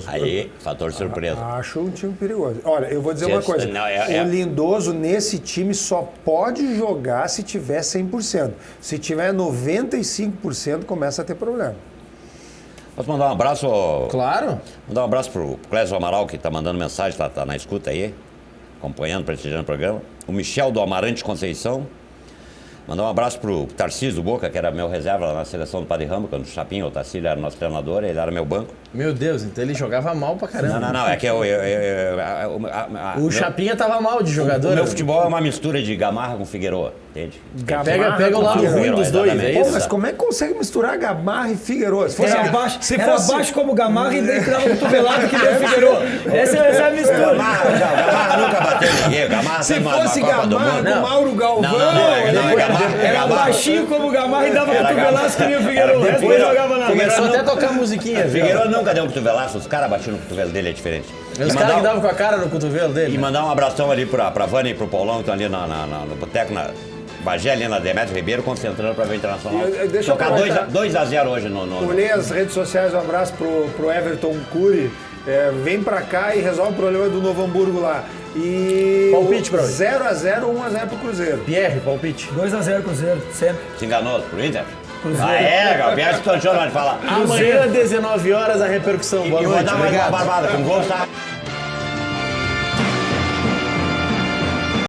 Aí, fator surpresa. Acho um time perigoso. Olha, eu vou dizer Gente, uma coisa. não, O Lindoso nesse time só pode jogar se tiver 100%. Se tiver 95%, começa a ter problema. Posso mandar um abraço? Claro. Mandar um abraço pro Clésio Amaral, que tá mandando mensagem, tá na escuta aí, acompanhando, prestigiando o programa. O Michel do Amarante Conceição. Mandar um abraço pro Tarcísio do Boca, que era meu reserva lá na seleção do Padre Ramo, quando o Chapinho, o Tarcísio era nosso treinador, ele era meu banco. Meu Deus, então ele jogava mal pra caramba. Não, é que o Chapinha tava mal de jogador. O meu futebol é uma mistura de Gamarra com Figueroa, entende? Pega o lado ruim dos dois, é Pô, isso? mas como é que consegue misturar Gamarra e Figueiredo? Era abaixo como Gamarra e daí dava um cotovelado que deu o Figueiredo. Essa é a mistura. Gamarra nunca bateu ninguém. Gamarra Se teve fosse uma Copa do Gamarra Mundo. com Mauro Galvão... Era baixinho como Gamarra e dava cotovelaço que nem o Figueiredo. O resto não jogava nada. Começou até a tocar musiquinha. Figueiredo nunca deu um cotovelaço, os caras batiam no cotovelo dele, é diferente. Os caras que davam com a cara no cotovelo dele. E mandar um abração ali pra Vânia e pro Paulão, que estão ali no boteco, na Bagé, ali na Demetrio Ribeiro, concentrando pra ver o Internacional. Deixa eu tocar 2-0 hoje no... Olhei as redes sociais, um abraço pro Everton Cury. Vem pra cá e resolve o problema do Novo Hamburgo lá. E palpite pra hoje. 0-0, 1-0 pro Cruzeiro. Pierre, palpite. 2-0 Cruzeiro, sempre. Se enganou pro Inter? Cruzeiro. Gabriel, Pierre se canchou na hora de falar. Amanhã, 19 horas, a repercussão. Boa E noite. vou dar mais uma Obrigado. barbada com gol, tá?